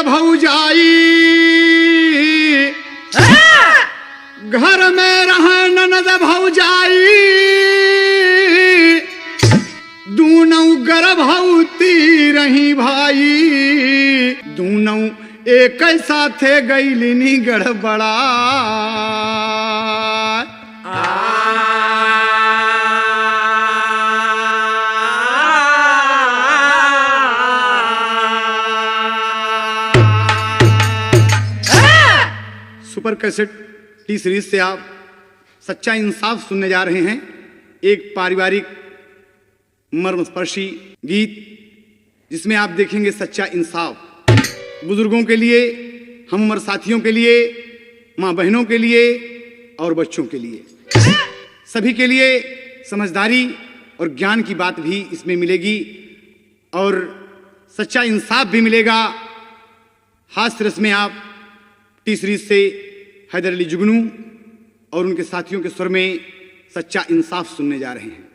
भौजाई घर में रहे ननद भौजाई दूनौ गर्भवती रही भाई दूनौ एक साथे गईलिनी गड़बड़ा सुपर कैसेट टी सीरीज से आप सच्चा इंसाफ सुनने जा रहे हैं। एक पारिवारिक मर्मस्पर्शी गीत जिसमें आप देखेंगे सच्चा इंसाफ बुजुर्गों के लिए, हम उम्र साथियों के लिए, माँ बहनों के लिए और बच्चों के लिए, सभी के लिए समझदारी और ज्ञान की बात भी इसमें मिलेगी और सच्चा इंसाफ भी मिलेगा। हास्य रस में आप टी सीरीज से हैदर अली जुगनू और उनके साथियों के स्वर में सच्चा इंसाफ सुनने जा रहे हैं।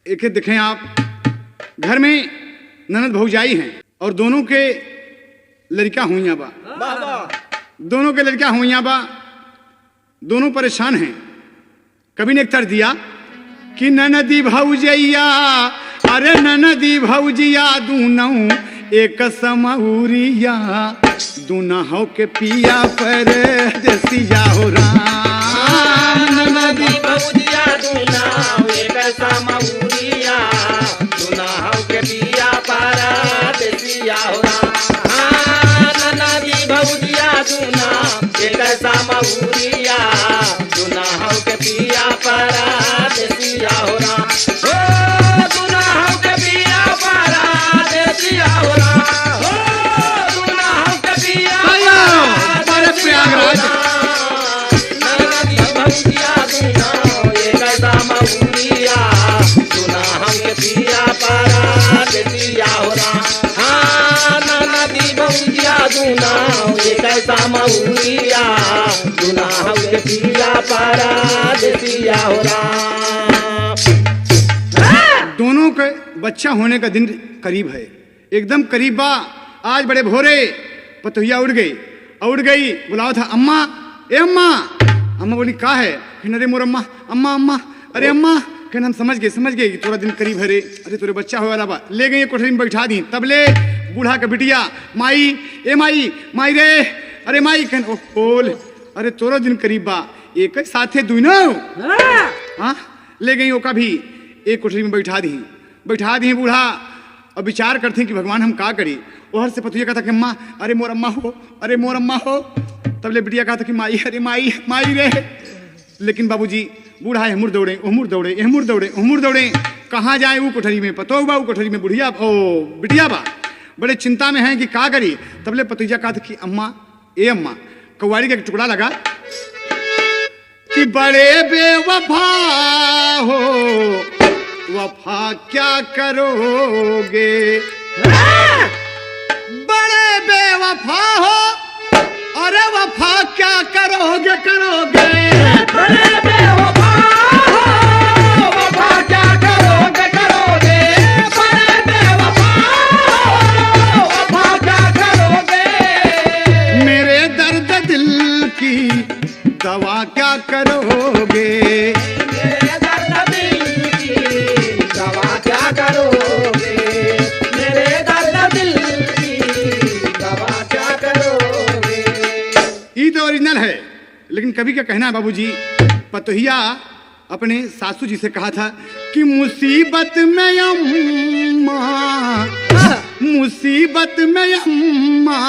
एक देखें आप, घर में ननद भौजाई हैं और दोनों के लड़का हुइया बा, दोनों के लड़का हुइया बा, दोनों परेशान हैं। कभी ने एक तर दिया कि ननदी भौजैया, अरे ननदी भौजिया दूनौ एक समहुरिया दुनहौ के पिया पर देसिया हो राम। ननदी भौजिया दूनहौ एक समहुरिया दुनहौ के पिया पर देसिया हो राम। ननदी भौजिया दूनहौ एक समहुरिया दुनहौ के पिया पर देसिया हो राम। दोनों के बच्चा होने का दिन करीब है, एकदम करीब बा। आज बड़े भोरे पतोहिया उड़ गई बुलावा था अम्मा, ए अम्मा। अम्मा बोली का है? अरे मोर अम्मा, अम्मा अम्मा, अरे अम्मा। कहना हम समझ गए कि थोड़ा दिन करीब है रे। अरे तोरे बच्चा हो वाला बा। ले गई कोठरी में बैठा दी। तब ले बूढ़ा के बिटिया माई, ए माई, माई रे, अरे माई। कहन ओ बोल, अरे तोरा दिन करीब बा, एक साथे दुनो। हाँ, ले गई ओका भी एक कोठरी में बैठा दी बूढ़ा। और विचार करते कि भगवान हम का करी। ओहर से पतुया कहता कि अम्मा, अरे मोर अम्मा हो, अरे मोर अम्मा हो। तब ले बिटिया कहता कि माई, अरे माई, माई रे। लेकिन बाबूजी बूढ़ा एहमुर दौड़े, ओहमुर दौड़े, एहमुर दौड़े, ओहमुर दौड़े। कहाँ जाए वो कोठरी में? पतो बा वो कोठरी में बुढ़िया ओ बिटिया बा। बड़े चिंता में हैं कि का करी। तब ले पतुया कहता कि अम्मा, ए अम्मा। कौवाड़ी का एक टुकड़ा लगा कि बड़े बेवफा हो, वफा क्या करोगे? बड़े बेवफा हो, अरे वफा क्या करोगे? बड़े बेवफा हो, वफा क्या करोगे? बड़े बेवफा हो, वफा क्या करोगे? मेरे दर्द दिल की दवा क्या करोगे? मेरे दर्द दिल की दवा क्या करोगे? मेरे दर्द दिल की दवा क्या करोगे? ये तो ओरिजिनल है, लेकिन कभी क्या कहना है बाबूजी। पतोहिया अपने सासू जी से कहा था कि मुसीबत में अम्मा, मुसीबत में अम्मा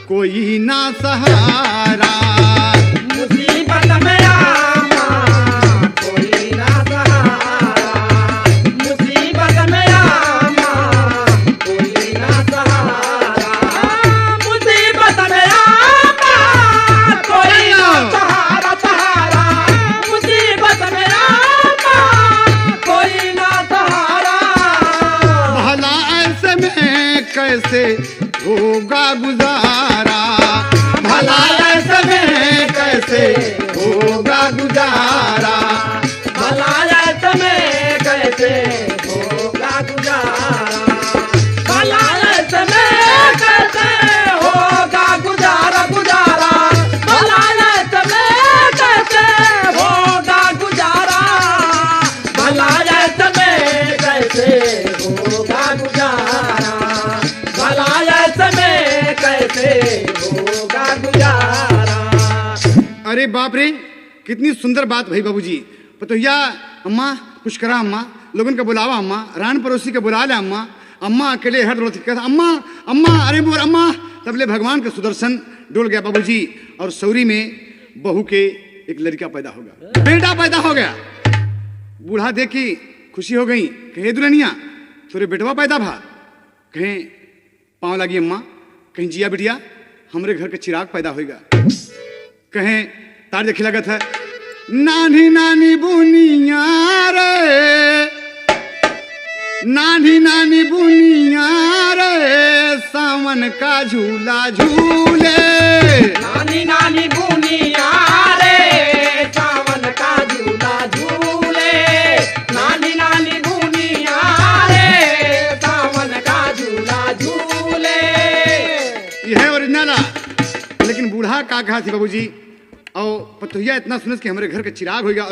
कोई ना सहारा। मुसीबत में अम्मा कोई ना सहारा। मुसीबत में अम्मा कोई ना सहारा। मुसीबत में अम्मा कोई ना सहारा। मुसीबत में अम्मा कोई ना सहारा। भला ऐसे में कैसे होगा गुजारा? भला ऐसे में कैसे अरे बाप रे, कितनी सुंदर बात भाई बाबूजी। पतोहिया अम्मा कुछ करा, अम्मा लोगन का बुलावा, अम्मा रान पड़ोसी का बुला ले, अम्मा अम्मा अकेले हर रोज कहता अम्मा अम्मा, अरे बोल अम्मा। तबले भगवान का सुदर्शन डोल गया बाबूजी, और सौरी में बहू के एक लड़का पैदा हो गया, बेटा पैदा हो गया। बूढ़ा देख के खुशी हो गई, कहे दुल्हनिया तोरे बेटवा पैदा भा। कहें पाँव लगी अम्मा, कहीं जिया बिटिया हमरे घर के चिराग पैदा होगा। कहें तार देखे लगत है, नानी नानी बुनिया रे, नानी नानी बुनिया रे, सावन का झूला झूले। नानी नानी बुनिया रे, सावन का झूला झूले। नानी नानी बुनिया रे, सावन का झूला झूले। यह है ओरिजिनल। लेकिन बूढ़ा का कहा थी बाबूजी, और पतोहिया इतना सुनस कि हमारे घर का चिराग होगा,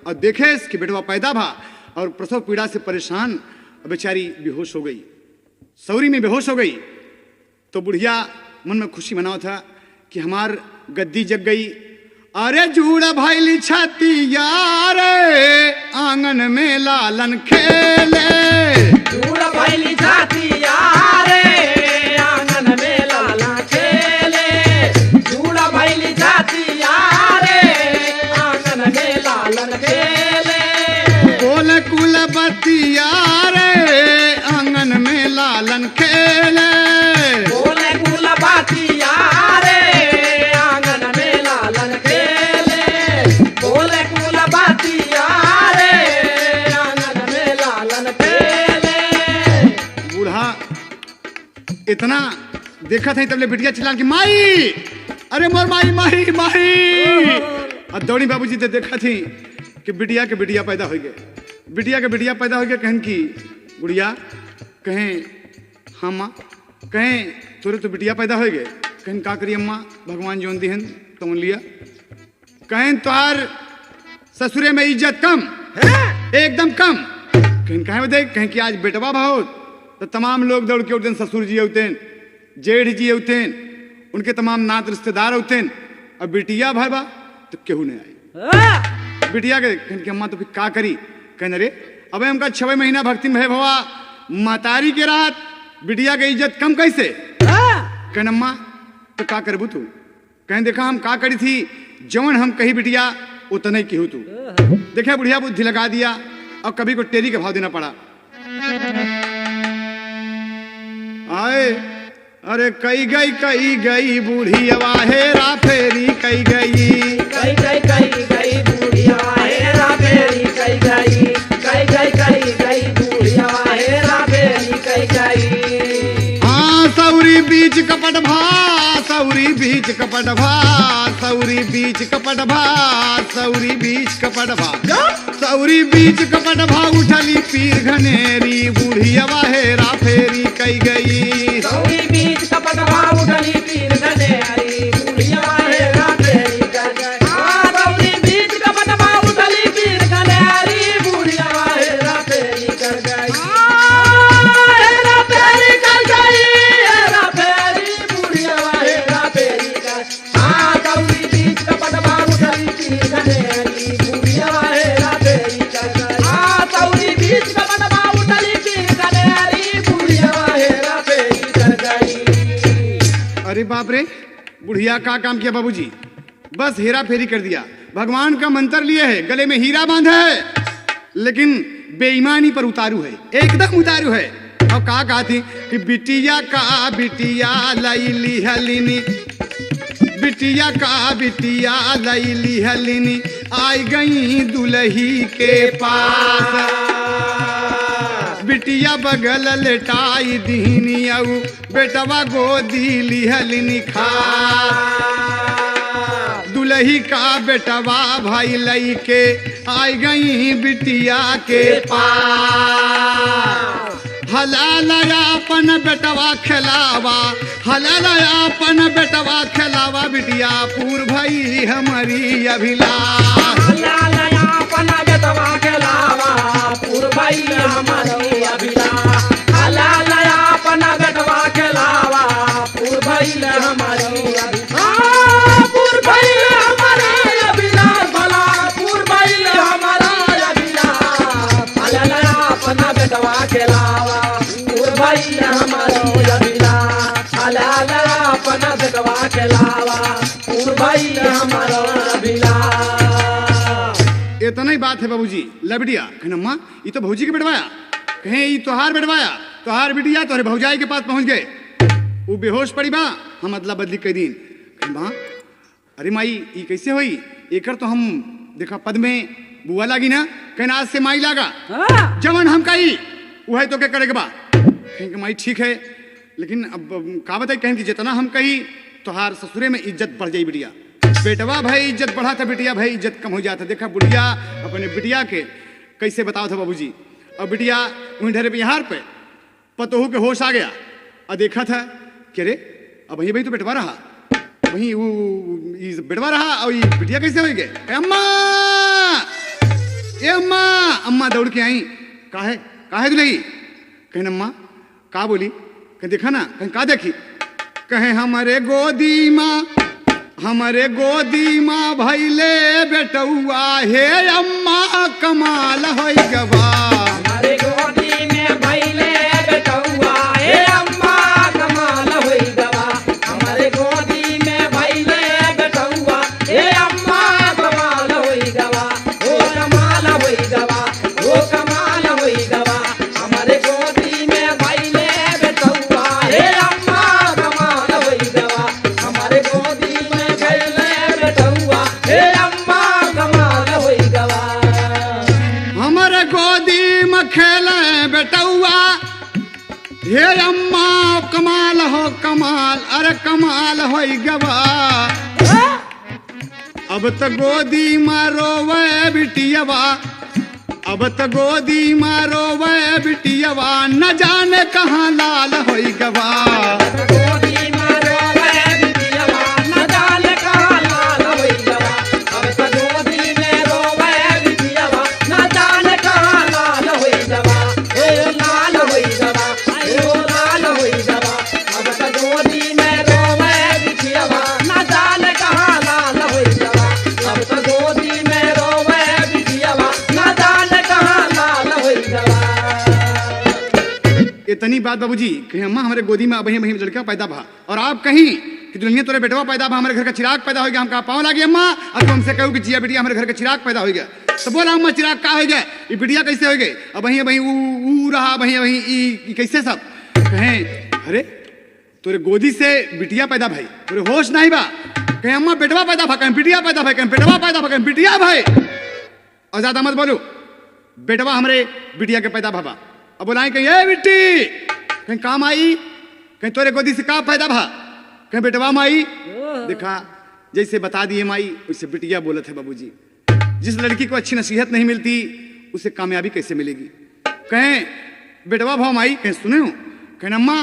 और देखे कि बेटवा पैदा भा, और प्रसव पीड़ा से परेशान बेचारी बेहोश हो गई, सौरी में बेहोश हो गई। तो बुढ़िया मन में खुशी मनाओ था कि हमार गद्दी जग गई। अरे जूड़ा भाईली छतिया रे, आंगन में लालन खेले। जूड़ा भाईली छतिया रे, आंगन में लालन खेले। जूड़ा भाईली छतिया रे, आंगन में लालन खेले। बोल कुल बतिया रे, आंगन में लालन खेले। बोले कुल बतिया रे, आंगन में लालन खेले। बोले कुल बतिया रे, आंगन में लालन खेले। बूढ़ा इतना देखा था तबले बिटिया चिल्ला की माई, अरे मोर माई माई माई। और दौड़ी बाबूजी तो देखा थी कि बिटिया के बिटिया पैदा हो गए, बिटिया के बिटिया पैदा हो गया। कहन की गुड़िया, कहें हाँ माँ, कहें तोरे तो बिटिया पैदा हो गए। कहें का करिए अम्मा, भगवान जोन दिहन तो लिया। कहें तोहार ससुरे में इज्जत कम, एकदम कम। कहें कहें देख, कहें कि आज बेटवा भाव तो तमाम लोग दौड़ के उठते, ससुर जी होते, जेठ जी होते, उनके तमाम नात रिश्तेदार होते, और बिटिया भाई बा तो केहू नहीं आई। बिटिया के कहन कि अम्मा तो फिर का करी। कहने रे अब हमका 6 महीना भक्ति में भवा, मातारी के रात बिटिया के इज्जत कम कैसे। कहन अम्मा तो का करबू तू। कहें देखा हम का करी थी, जवन हम कही बिटिया उतना ही कहू तू। देखे बुढ़िया बुद्धि लगा दिया, और कभी को टेरी के भाव देना पड़ा। आए अरे कई गई बूढ़िया हेरा फेरी कई गई। कई गई बूढ़िया हेरा फेरी कई गई बूढ़िया हेरा फेरी कई गई। हाँ सौरी बीच कपट भा, सौरी बीच कपट भा, सौरी बीच कपट भा, सौरी बीच कपट भा, सौरी बीच कपट भा। उठली पीर घनेरी, बूढ़िया हेरा फेरी कई गई। सौरी बीच कपट भा, उठली पीर घनेरी, बूढ़िया हेरा फेरी कई गई। हाँ सौरी बीच कपट भा, उठली पीर घनेरी, बूढ़िया हेरा फेरी कई गई। हेरा फेरी कई गई, हेरा फेरी बूढ़िया हेरा फेरी कई। हाँ सौरी बीच कपट भा, उठली पीर घनेरी, बूढ़िया हेरा फेरी कई गई। हाँ सौरी बीच कपट भा, उठली पीर घनेरी, बूढ़िया हेरा फेरी कई गई। अरे बाप रे, बुढ़िया का काम किया बाबूजी, बस हेरा फेरी कर दिया। भगवान का मंत्र लिए है, गले में हीरा बांधा है, लेकिन बेईमानी पर उतारू है, एकदम उतारू है। और कहा थी कि बिटिया का बिटिया लैली हलिनी, बिटिया का बिटिया लैली हलिनी, आई गई दुल्ही के पास। बिटिया बगल लेटाई दीनी, आऊ बेटवा गोदी लिहलिनी खा। दुल्ही का बेटवा भाई लई के आई गई बिटिया के पास। हलाल अपन बेटवा खिलावा, हलाल अपन बेटवा खिलावा, बिटिया पूर भई हमारी अभिलाष। हलाल अपन बेटवा खिलावा, पूर भई हमारी अभिलाष। हलाल अपन बेटवा खिलावा, पूर भई हमारी अभिलाष। पूर भई हमारी इतना ही बात है बाबूजी। ला बिटिया। कहे अम्मा ये तो भौजी के बिटवाया। कहे ये तोहार बिटवाया, तोहार बिटिया तोहरे भौजाई के पास पहुंच गए, वो बेहोश पड़ी बा, हम अदला बदली कई दिन। कहे माँ अरे माई ये कैसे हुई, एकर तो हम देखा पद में बुआ लागी ना। कहना आज से माई लागा, जवन हम कही वह तो क्या करेगा बा। कहेंगे माई ठीक है, लेकिन अब का बताई, कहें कि जितना हम कही तोहार ससुरे में इज्जत बढ़ जाई बिटिया। बेटवा भाई इज्जत बढ़ा था, बिटिया भाई इज्जत कम हो जाता। देखा बुढ़िया अपने बिटिया के कैसे बताओ था बाबूजी। और बिटिया वहीं ढेरे बिहार पे पतोहू के होश आ गया और देखा था कि अरे अब वही भाई तो बेटवा रहा, वहीं वो बेटवा रहा और ये बिटिया कैसे हो गए। अम्मा ए अम्मा, अम्मा दौड़ के आई। काहे दुलही। कहें अम्मा का बोली। कहीं देखा ना, कहीं का देखी। कहे हमारे गोदी माँ भैले बेटुआ, हे अम्मा कमाल हो गवा। हमारे गोदी में भैले बेटुआ, हे अम्मा कमाल हो गवा। हमारे गोदी में भैले बेटुआ, हे अम्मा कमाल हो गवा। ओ कमाल हो गवा, ओ कमाल हो गवा। हमारे गोदी में भैले बेटुआ, हे अम्मा कमाल हो गवा। हमारे गोदी में भैले बेटुआ, हे अम्मा कमाल हो गवा। हमारे गोदी में खेले बेटुआ, हे अम्मा कमाल हो कमाल, अरे कमाल हो गवा। अब तो गोदी मारो वे बिटियवा, अब तो गोदी मारो वे बिटियवा, न जाने कहाँ लाल हो गवा। गोदी मारो वे बिटियवा, न जाने कहाँ लाल होई गवा। अब तो गोदी में रोवे बिटियवा, न जाने कहाँ लाल होई गवा। ओ लाल होई गवा, ओ लाल होई गवा। अब तो गोदी में रोवे बिटियवा, न जाने कहाँ लाल होई गवा। अब तो गोदी में रोवे बिटियवा, न जाने कहाँ लाल होई गवा। इतनी बात बाबूजी। कहीं अम्मा हमारे गोदी में अभी वही लड़का पैदा भा, और आप कहीं कि दुल्हनिया तोरे बेटवा पैदा भा, हमारे घर का चिराग पैदा हो गया। हम कहा पाँव लागी अम्मा, और तुम हमसे कहो कि जिया बिटिया हमारे घर का चिराग पैदा हो गया। तो बोला अम्मा चिराग का हो गया, ये बिटिया कैसे हो गई। अब वहीं वहीं ऊ रहा, वहीं वहीं कैसे सब। कहें अरे तोरे गोदी से बिटिया पैदा भाई, तोरे होश नहीं बा। कहीं अम्मा बेटवा पैदा भा, कहीं बिटिया पैदा भाई, कहीं बेटवा पैदा भा, कहीं बिटिया भाई। और ज्यादा मत बोलो, बेटवा हमारे बिटिया के पैदा भाबा। अब बोलाए कहीं ए बिट्टी, कहीं काम आई, कहीं तोरे गोदी से का पैदा भा, कहीं बेटवा माई। देखा जैसे बता दिए माई, उससे बिटिया बोलत है बाबूजी। जिस लड़की को अच्छी नसीहत नहीं मिलती उसे कामयाबी कैसे मिलेगी। कहें बेटवा भाव माई, कहीं सुने हो। कहें अम्मा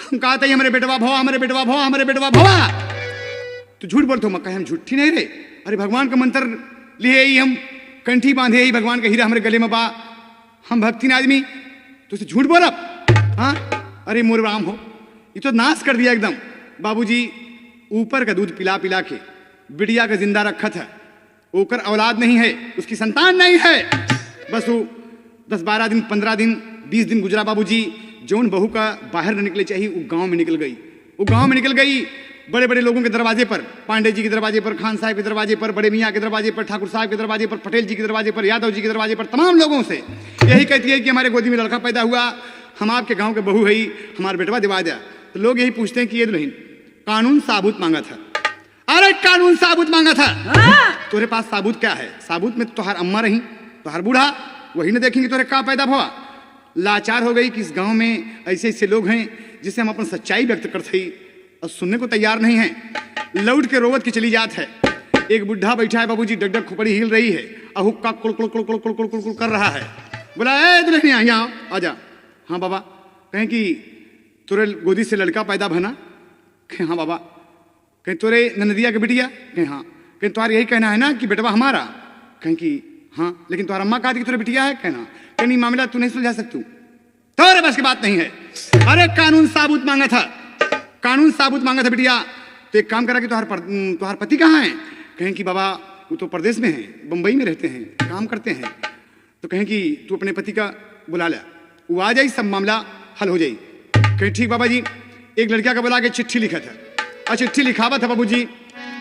हम कहा था हमारे बेटवा भाव, हमारे बेटवा भाव, हमारे बेटवा भावा। तो झूठ बोलते हो। कहें हम झूठी नहीं रहे, अरे भगवान का मंत्र लिए ही हम कंठी बांधे ही, भगवान का हीरा हमारे गले में बा, हम भक्ति आदमी, तो उसे झूठ बोला। हाँ अरे मोर राम हो, ये तो नाश कर दिया एकदम। बाबूजी ऊपर का दूध पिला पिला के बिटिया का जिंदा रखा था, ओकर औलाद नहीं है, उसकी संतान नहीं है। बस वो 10-12 दिन 15 दिन 20 दिन गुजरा बाबूजी, जौन बहू का बाहर न निकले चाहिए वो गांव में निकल गई। वो गांव में निकल गई, बड़े बड़े लोगों के दरवाजे पर, पांडे जी के दरवाजे पर, खान साहब के दरवाजे पर, बड़े मियाँ के दरवाजे पर, ठाकुर साहब के दरवाजे पर, पटेल जी के दरवाजे पर, यादव जी के दरवाजे पर, तमाम लोगों से यही कहती है कि हमारे गोदी में लड़का पैदा हुआ, हम आपके गांव के बहू है, हमारा बेटवा दिवा दिया। तो लोग यही पूछते हैं कि ये दुल्हन कानून साबुत मांगा था। अरे कानून साबुत मांगा था। तोरे पास साबुत क्या है। साबुत में तोहार अम्मा रही, तोहार बूढ़ा, वही न देखेंगे तोरे का पैदा हुआ। लाचार हो गई कि इस गांव में ऐसे ऐसे लोग हैं जिसे हम अपन सच्चाई व्यक्त करते ही और सुनने को तैयार नहीं है। लौट के रोवत की चली जात है। एक बुढ़ा बैठा है बाबूजी, डगडग खोपड़ी हिल रही है और हुक्का कुल कुल कुल कुल कुल कुल कुल कुल कर रहा है। बोला ए दुल्हनिया यहाँ आ जा। हाँ बाबा। कहें कि तोरे गोदी से लड़का पैदा बना। कहें हाँ बाबा। कहीं तोरे ननदिया के बिटिया। कहें हाँ। कहीं तुम्हारा यही कहना है ना कि बेटवा हमारा। कहें कि हाँ, लेकिन तुम्हारा अम्मा कहा थी कि तोरे बिटिया है। कहना कहीं नहीं, मामला तू नहीं सुलझा सकतू, तोरे बस की बात नहीं है। अरे कानून साबुत मांगा था, कानून साबुत मांगा था बिटिया। तो एक काम करा कि तुम्हार पति कहाँ है। कहें कि बाबा वो तो प्रदेश में है, बम्बई में रहते हैं, काम करते हैं। तो कहें कि तू अपने पति का बुला ले, वो आ जाए, सब मामला हल हो जाए। कहें ठीक बाबा जी। एक लड़का का बुला के चिट्ठी लिखा था। और चिट्ठी लिखावा था बाबूजी।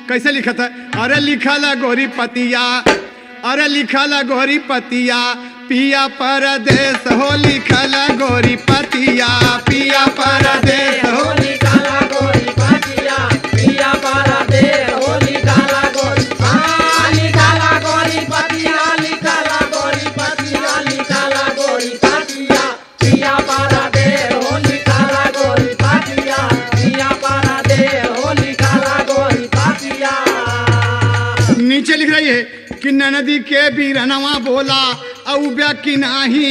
कैसे लिखा था। अरे लिखा ला गोरी पतिया अरे लिखल गोरी पतिया पिया परदेश हो, लिखल गोरी पतिया पिया परदेश हो। होली काला गोरी पतिया पिया परदेश, होली काला गोरी काला गोरी पतिया, लिकाला गोरी पतिया, लिकाला गोरी पतिया पिया परदेश, होली काला गोरी पतिया पिया परदेश, होली काला गोरी पतिया। नीचे लिख रही है कि नदी के बीरनवा बोला औब्या की नाही।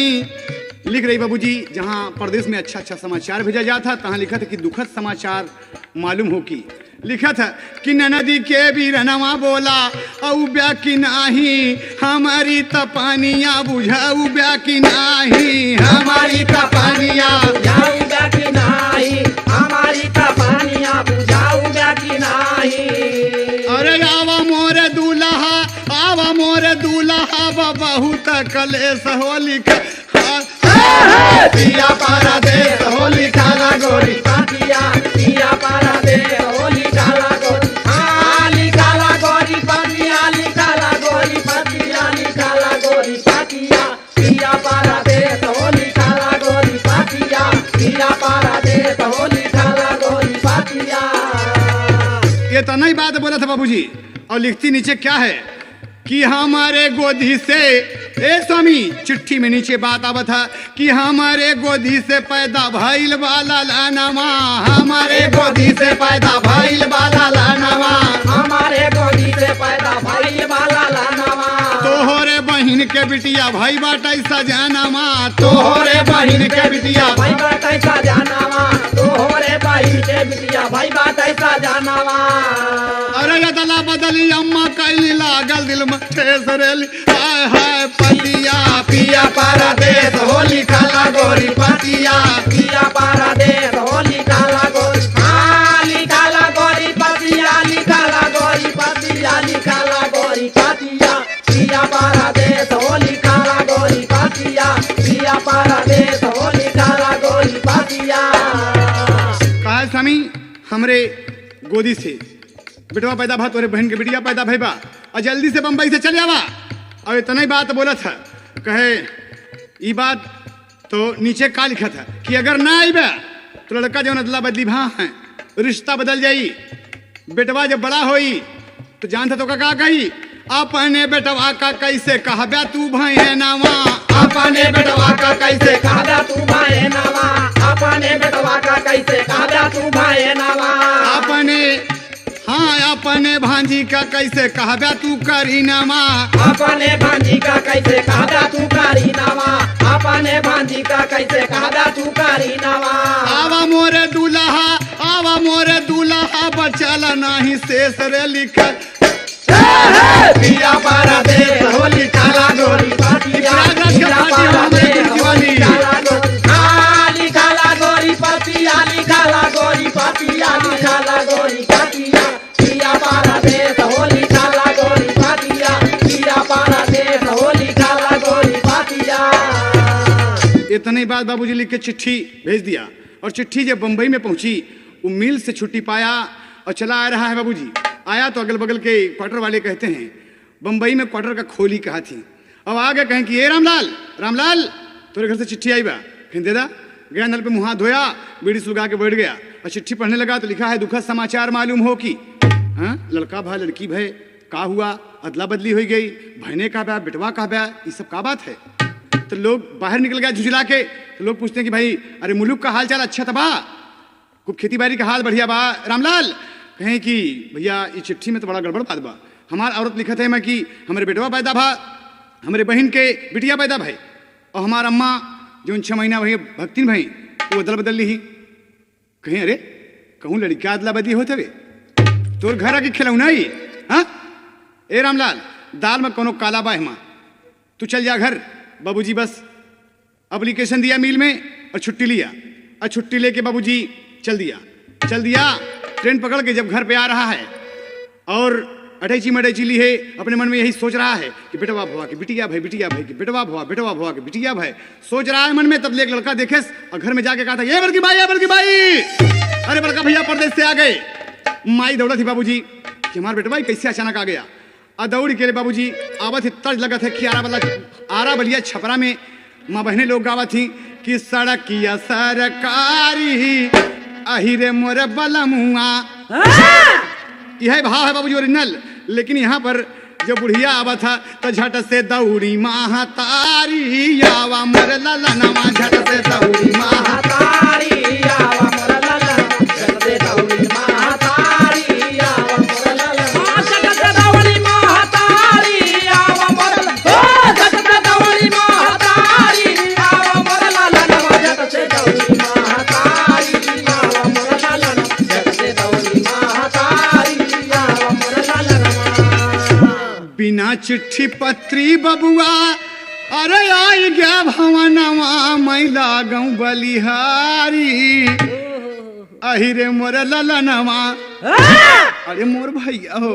लिख रही बाबूजी जहाँ प्रदेश में अच्छा अच्छा समाचार भेजा जाता तहाँ लिखा था कि दुखद समाचार मालूम हो की। लिखा था कि नदी के बीरनवा बोला औब्या की नाही, हमारी तपनिया बुझा उब्या की नाही, हमारी तपनिया बुझाऊ की नाही, हमारी तपनिया बुझाऊ की नाही। अरे आवा मोरे दूल्हा, आवा मोरे दूल्हा बहुत कलेश हो, लिखा पिया परदेश हो, लिखाला गोरी पतिया पिया परदेश, होली काला गोरी लिकाला गोरी पतिया, लिकाला गोरी पतिया, लिकाला गोरी पतिया पिया परदेश, होली काला गोरी पतिया पिया परदेश, होली काला गोरी पतिया। ये तो नहीं बात बोला था बाबूजी। और लिखती नीचे क्या है कि हमारे गोदी से, ए स्वामी चिट्ठी में नीचे बात आवत है कि हमारे गोदी से पैदा भइल वाला लानवा, हमारे गोदी से पैदा भइल वाला लानवा, हमारे गोदी से पैदा भइल वाला लानवा, तोहरे बहिन के बिटिया भाई बाटा सजानवा, तोहरे बहिन के बिटिया भाई बात ऐसा जानवा, तोहरे बहिन के बिटिया भाई बात ऐसा जानवा। अरे अदला बदली अम्मा कैली लागल दिल में ठेस रेली, हाय हाय पतिया पिया परदेश हो, लिखाला गोरी पतिया पिया परदेश, होली काला गोरी लिकाला गोरी पतिया, लिकाला गोरी पतिया, लिकाला गोरी पतिया पिया परदेश, होली काला गोरी पतिया पिया परदेश, होली काला गोरी पतिया। कहा स्वामी हमरे गोदी से बेटवा पैदा भा, तोरे बहन के बिटिया पैदा भई बा, और जल्दी से बम्बई से चले आवा। और इतना ही बात बोला था, कहे ये बात तो नीचे का लिखा था कि अगर ना आईबा तो लड़का जो अदला बदली भा है, रिश्ता बदल जाई। बेटवा जब बड़ा होई तो जानता तो का कही, अपने बेटवा का कैसे कहबा तू भाई है नावा, अपने बेटवा का कैसे कहबा तू भाई नावा, अपने बेटवा का कैसे कहबा तू भाई नावा, अपने हाँ अपने भांजी का कैसे कहबा तू करी नामा, अपने भांजी का कैसे कहबा तू करी नावा, अपने भांजी का कैसे कहबा तू करी नावा। आवा मोरे दूल्हा, आवा मोरे दूल्हा बचल नहीं शेष रे, लिखा पिया परदेश, होली काला गोरी पतिया पिया परदेश, होली काला गोरी लिकाला गोरी पतिया, लिकाला गोरी पतिया, लिकाला गोरी पतिया पिया परदेश, होली काला गोरी पतिया पिया परदेश, होली काला गोरी पतिया। इतनी बात बाबूजी लिख के चिट्ठी भेज दिया। और चिट्ठी जब बंबई में पहुंची वो मिल से छुट्टी पाया और चला आ रहा है बाबूजी। आया तो अगल बगल के क्वार्टर वाले कहते हैं बंबई में क्वार्टर का खोली कहा थी। अब आगे कहें कि ये रामलाल, रामलाल तेरे घर से चिट्ठी आई बा, फिर दे दा। गया नल पे मुँह हाथ धोया, बीड़ी सुलगा के बैठ गया और चिट्ठी पढ़ने लगा तो लिखा है दुखद समाचार मालूम हो कि लड़का भा लड़की भय का हुआ, अदला बदली हो गई, बहने का ब्याह बेटवा का ब्याह, ये सब का बात है। तो लोग बाहर निकल गया झुझला के। तो लोग पूछते हैं कि भाई अरे मुल्क का हाल चाल अच्छा था बा, खूब खेती बाड़ी का हाल बढ़िया बा। रामलाल कहें कि भैया ये चिट्ठी में तो बड़ा गड़बड़ बात बा। हमार औरत लिखत है मैं कि हमारे बेटवा पैदा भा, हमारे बहन के बिटिया पैदा भाई, और हमार अम्मा जो 6 महीना भई भक्तिन भाई वो अदला बदल ली। कहें अरे कहूँ लड़का अदला बदली होते हुए तोर घर आके खिलौना ही। हाँ ए रामलाल दाल में कोनो काला बा हिमा, तू चल जा घर। बाबूजी बस एप्लीकेशन दिया मिल में और छुट्टी लिया, और छुट्टी लेके बाबूजी चल दिया। ट्रेन पकड़ के जब घर पे आ रहा है और अटैची मटैची ली है, अपने मन में यही सोच रहा है कि बेटवा भवा के बिटिया भाई, बिटिया भाई की बेटवा भवा के बिटिया भाई, सोच रहा है मन में। तब ले एक लड़का देखे और घर में जाके कहा था ये बड़की भाई, ये बड़की भाई, अरे बड़का भैया परदेश से आ गए। माई दौड़ा थी बाबूजी कि हमारा बेटवा कैसे अचानक आ गया। और दौड़ के लिए बाबूजी आवत ही तर्ज लगत है कि आरा बलिया छपरा में माँ बहने लोग गावत थी कि सड़किया सरकारी अहिरे मोर बलमुआ। यह भाव है बाबूजी ओरिजिनल। लेकिन यहाँ पर जो बुढ़िया आवा था तो झट से दौड़ी महातारी आवा मोर ललनवा, झट से दौड़ी महातारी आवा मोर ललनवा, झट से दौड़ी महातारी आवा मोर ललनवा, झट से दौड़ी महातारी आवा मोर ललनवा, झट से दौड़ी महातारी आवा मोर ललनवा, झट से दौड़ी महातारी आवा मोर ललनवा, झट से दौड़ी महातारी आवा मोर ललनवा। बिना चिट्ठी पत्री बबुआ अरे आई गया भवनवा मैं लागूं बलिहारी अहिरे मोर ललनवा। अरे मोर भैया हो,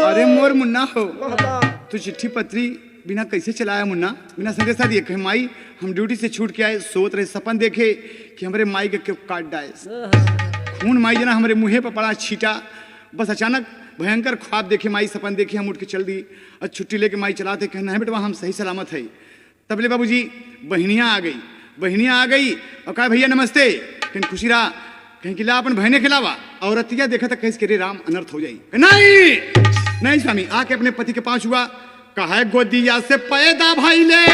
अरे मोर मुन्ना हो, तू चिट्ठी पत्री बिना कैसे चलाया मुन्ना, बिना संदेशा दिए? कहे माई हम ड्यूटी से छूट के आए, सोच रहे सपन देखे कि हमारे माई के क्यों काट डाए, खून माई जना हमारे मुँहे पर पड़ा छीटा। बस अचानक भयंकर ख्वाब देखे माई, सपन देखे, हम उठ के चल दी और छुट्टी लेके माई चलाते। कहना है बेटवा हम सही सलामत है। तबले बाबूजी बहनियाँ आ गई, बहनियाँ आ गई और कहा भैया नमस्ते। कहीं खुशी रहा, कहीं कि ला अपन बहने खिलावा। औरतिया देखा था कैसे करे राम अनर्थ हो जाई। नहीं नहीं स्वामी, आके अपने पति के पास हुआ, कहा है गोदिया से पैदा भाई ले,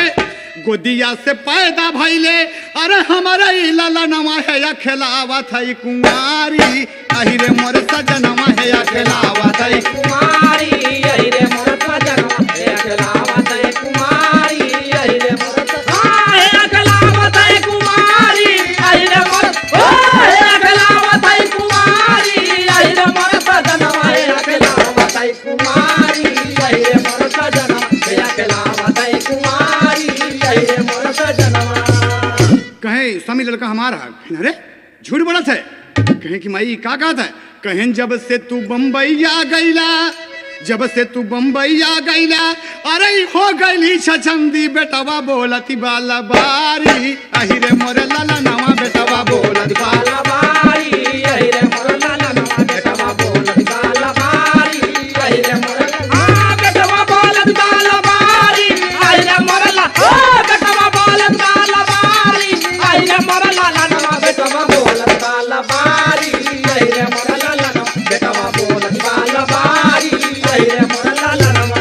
गोदिया से पैदा भाई ले, अरे हमारा ललनवा है या खिलावा था कुमारी अहिरे मोर सजनवा है या खिलावा था कुमारी अहिरे मोर सजनवा है या खिलावा था कुमारी अहिरे मोर सजनवा है या खिलावा था कुमारी अहिरे मोर है या खिलावा था कुमारी अहिरे मोर सजनवा है या खिलावा था कुमारी अहिरे मोर सजनवा है या खिलावा था कुमारी अहिरे मोर सजनवा। कहे स्वामी लड़का हमारा, अरे झूठ बोला था। कहें कि माई का कहा था? कहें जब से तू बम्बई आ गईला, जब से तू बम्बई आ गईला, अरे हो गईली छचंदी बेटवा बोलती बाला बारी अहिरे मोर ललनवा, बेटवा बोलती बाला बारी अहिरे मोर ललनवा, बेटवा बोलती बाला बारी अहिरे मोर बेटवा बोलती बाला बारी अहिरे मोर बेटवा बोलती बाला बारी अहिरे मोर ललनवा, बेटवा बोलती बाला बारी अहिरे मोर ललनवा, बेटवा बोलती बाला बारी अहिरे मोर ललनवा।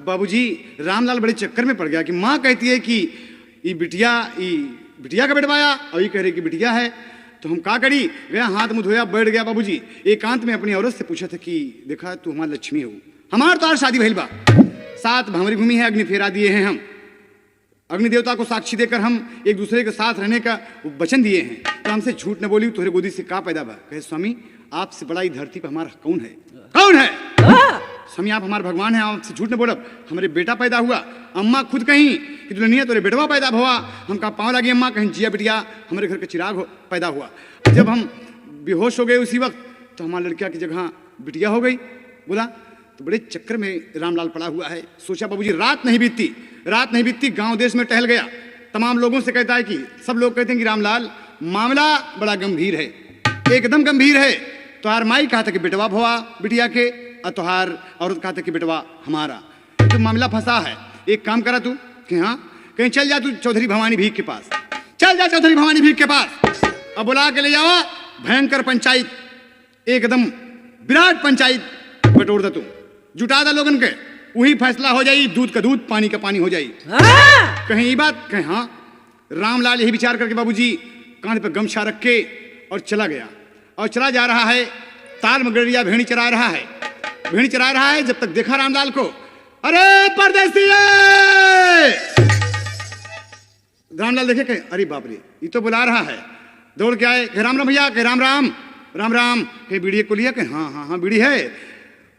बाबूजी रामलाल बड़े चक्कर में पड़ गया कि माँ कहती है कि ये बिटिया का बेटवाया और ये कह रही कि बिटिया है, तो हम का करी? गया हाथ मुँह धोया, बैठ गया बाबूजी। एकांत में अपनी औरत से पूछा था कि देखा तू हमारा लक्ष्मी हो, हमार तो आज शादी भइल बा, 7 भंवरी भूमि है, अग्नि फेरा दिए हैं हम, अग्नि देवता को साक्षी देकर हम एक दूसरे के साथ रहने का वचन दिए हैं, तो हमसे झूठ न बोली, तुहरे गोदी से का पैदा बा? कहे स्वामी आपसे बड़ा ही धरती पर हमारा कौन है? कौन है? स्वामी आप हमारे भगवान हैं, आपसे झूठ न बोलब, हमारे बेटा पैदा हुआ। अम्मा खुद कहीं कि दुल्हनिया तोरे बेटवा पैदा हुआ। हम कहा पाँव लगी अम्मा, कहीं जिया बिटिया हमारे घर का चिराग पैदा हुआ। जब हम बेहोश हो गए उसी वक्त, तो हमारे लड़किया की जगह बिटिया हो गई। बोला तो बड़े चक्कर में रामलाल पड़ा हुआ है। सोचा बाबूजी रात नहीं बीतती, गांव देश में टहल गया, तमाम लोगों से कहता है कि सब लोग कहते हैं कि रामलाल मामला बड़ा गंभीर है, एकदम गंभीर है। तोहार माई कहा था कि बेटवा भवा बिटिया के, और तोहार औरत कहा था कि बेटवा हमारा, तो मामला फंसा है। एक काम करा तू कि हाँ कहीं चल जा, तू चौधरी भवानी भीख के पास चल जा, चौधरी भवानी भीख के पास, अब बुला के ले जाओ, भयंकर पंचायत, एकदम विराट पंचायत बटोर दे, तू जुटा दा लोगन के, वही फैसला हो जाई, दूध का दूध पानी का पानी हो जाई। कहीं ये बात, कहीं हाँ। रामलाल यही विचार करके बाबूजी कांधे पर गमछा रख के और चला गया, और चला जा रहा है, ताल में गड़िया भेड़ी चरा रहा है, भेड़ी चरा रहा है। जब तक देखा रामलाल को, अरे परदेसी रामलाल देखे कहे अरे बाप रे ये तो बुला रहा है, दौड़ के आए, कहे राम राम भैया, कहे राम राम राम राम, कहे बीड़ी को लिया, कहे हाँ हाँ हाँ बीड़ी है,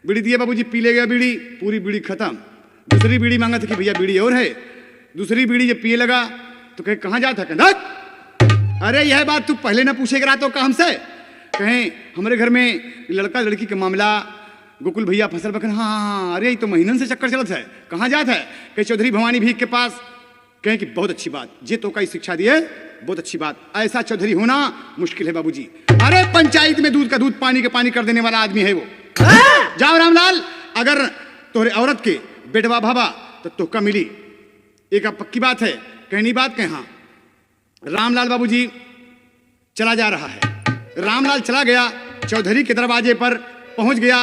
बीड़ी दिए बाबूजी, पी ले गया बीड़ी, पूरी बीड़ी खत्म। दूसरी बीड़ी मांगा था कि भैया बीड़ी और है, दूसरी बीड़ी जब पिए लगा तो कहे कहाँ जाता है? अरे यह बात तू पहले ना पूछेगा रातों का हमसे। कहें हमारे घर में लड़का लड़की का मामला, गोकुल भैया फसल बकन, हाँ हाँ, अरे ये तो महीनन से चक्कर चलता है, कहाँ जाता है? कहे चौधरी भवानी भीख के पास। कहें कि बहुत अच्छी बात, जे तो का शिक्षा दिए, बहुत अच्छी बात, ऐसा चौधरी होना मुश्किल है बाबूजी। अरे पंचायत में दूध का दूध पानी का पानी कर देने वाला आदमी है वो। जाओ रामलाल, अगर तोहरे औरत के बेटवा भाबा तो तुहका मिली। एक अब पक्की बात है, कहनी बात कहाँ। रामलाल बाबूजी चला जा रहा है। रामलाल चला गया, चौधरी के दरवाजे पर पहुंच गया।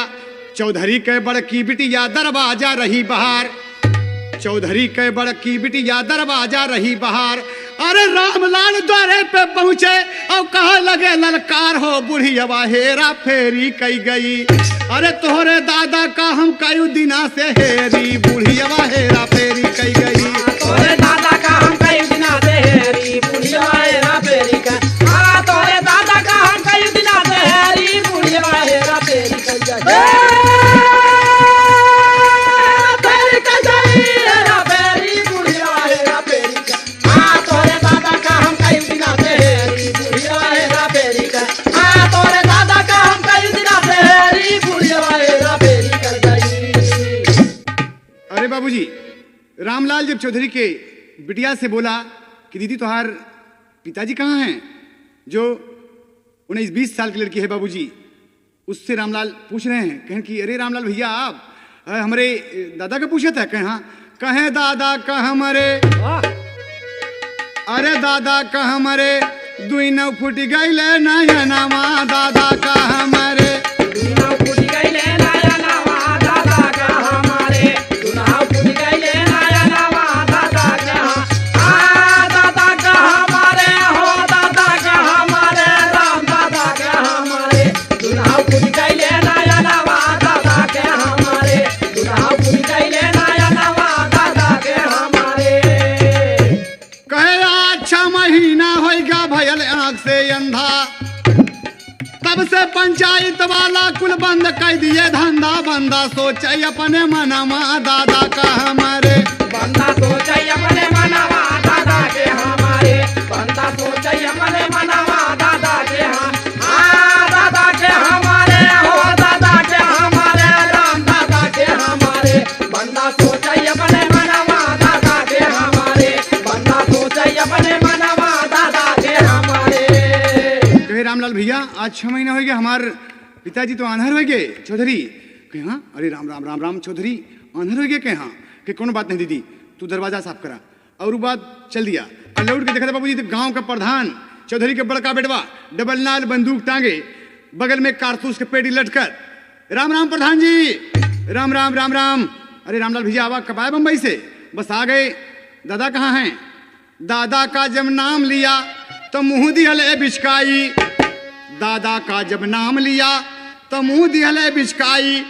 चौधरी के बड़की बिटिया दरवाजा रही बाहर, चौधरी के बड़की बिटिया दरवाजा रही बाहर। अरे रामलाल द्वारे पे पहुंचे और कहा लगे ललकार हो बुढ़िया हेरा फेरी कई गई। अरे तोहरे दादा का हम कई दिना से हेरी, बुढ़िया हेरा फेरी कई गई। तोरे दादा का हम कई दिना से हेरी, बुढ़िया हेरा फेरी कई। तोरे दादा का हम कई दिना से हेरी, बुढ़िया हेरा फेरी कई गई। बाबूजी रामलाल जब चौधरी के बिटिया से बोला कि दीदी तुम्हार पिताजी कहाँ हैं, जो 19-20 साल की लड़की है बाबूजी, उससे रामलाल पूछ रहे हैं। कहें कि अरे रामलाल भैया आप हमारे दादा का पूछा था। कहें हाँ। कहें दादा का हमारे, अरे दादा का हमारे दुई नौ फुट गई ले नया नामा, दादा का हमारे से पंचायत वाला कुल बंद कर दिए धंधा। बंदा सोचे अपने मनामा दादा का हमारे, बंदा सोचे अपने मनामा दादा के हमारे, बंदा सोचे अपने मनामा दादा के दादा के हमारे हो दादा के हमारे, राम दादा के हमारे। बंदा सोचे अपने मनामा दादा के हमारे, बंदा सोचे अपने मनामा दादा के हमारे। कहे रामलाल भैया आज 6 महीना हो गया, हमार पिताजी तो आंधर हो गए। चौधरी कहे हाँ। अरे राम राम राम राम चौधरी आंधर हो गए। कहे हाँ। कि कोनो बात नहीं दीदी, तू दरवाजा साफ करा। और बात चल दिया। लौट के देखा था बाबूजी तो गांव का प्रधान चौधरी के बड़का बेटवा डबल नाल बंदूक टांगे, बगल में कारतूस के पेटी लटकर, राम राम प्रधान जी, राम राम राम राम। अरे रामलाल भैया आवाज कब आया बम्बई से? बस आ गए। दादा कहाँ हैं? दादा का जब नाम लिया तो मुंह दिहले बिचकाई, दादा का जब नाम लिया तो मुंह दिहले बिचकाई।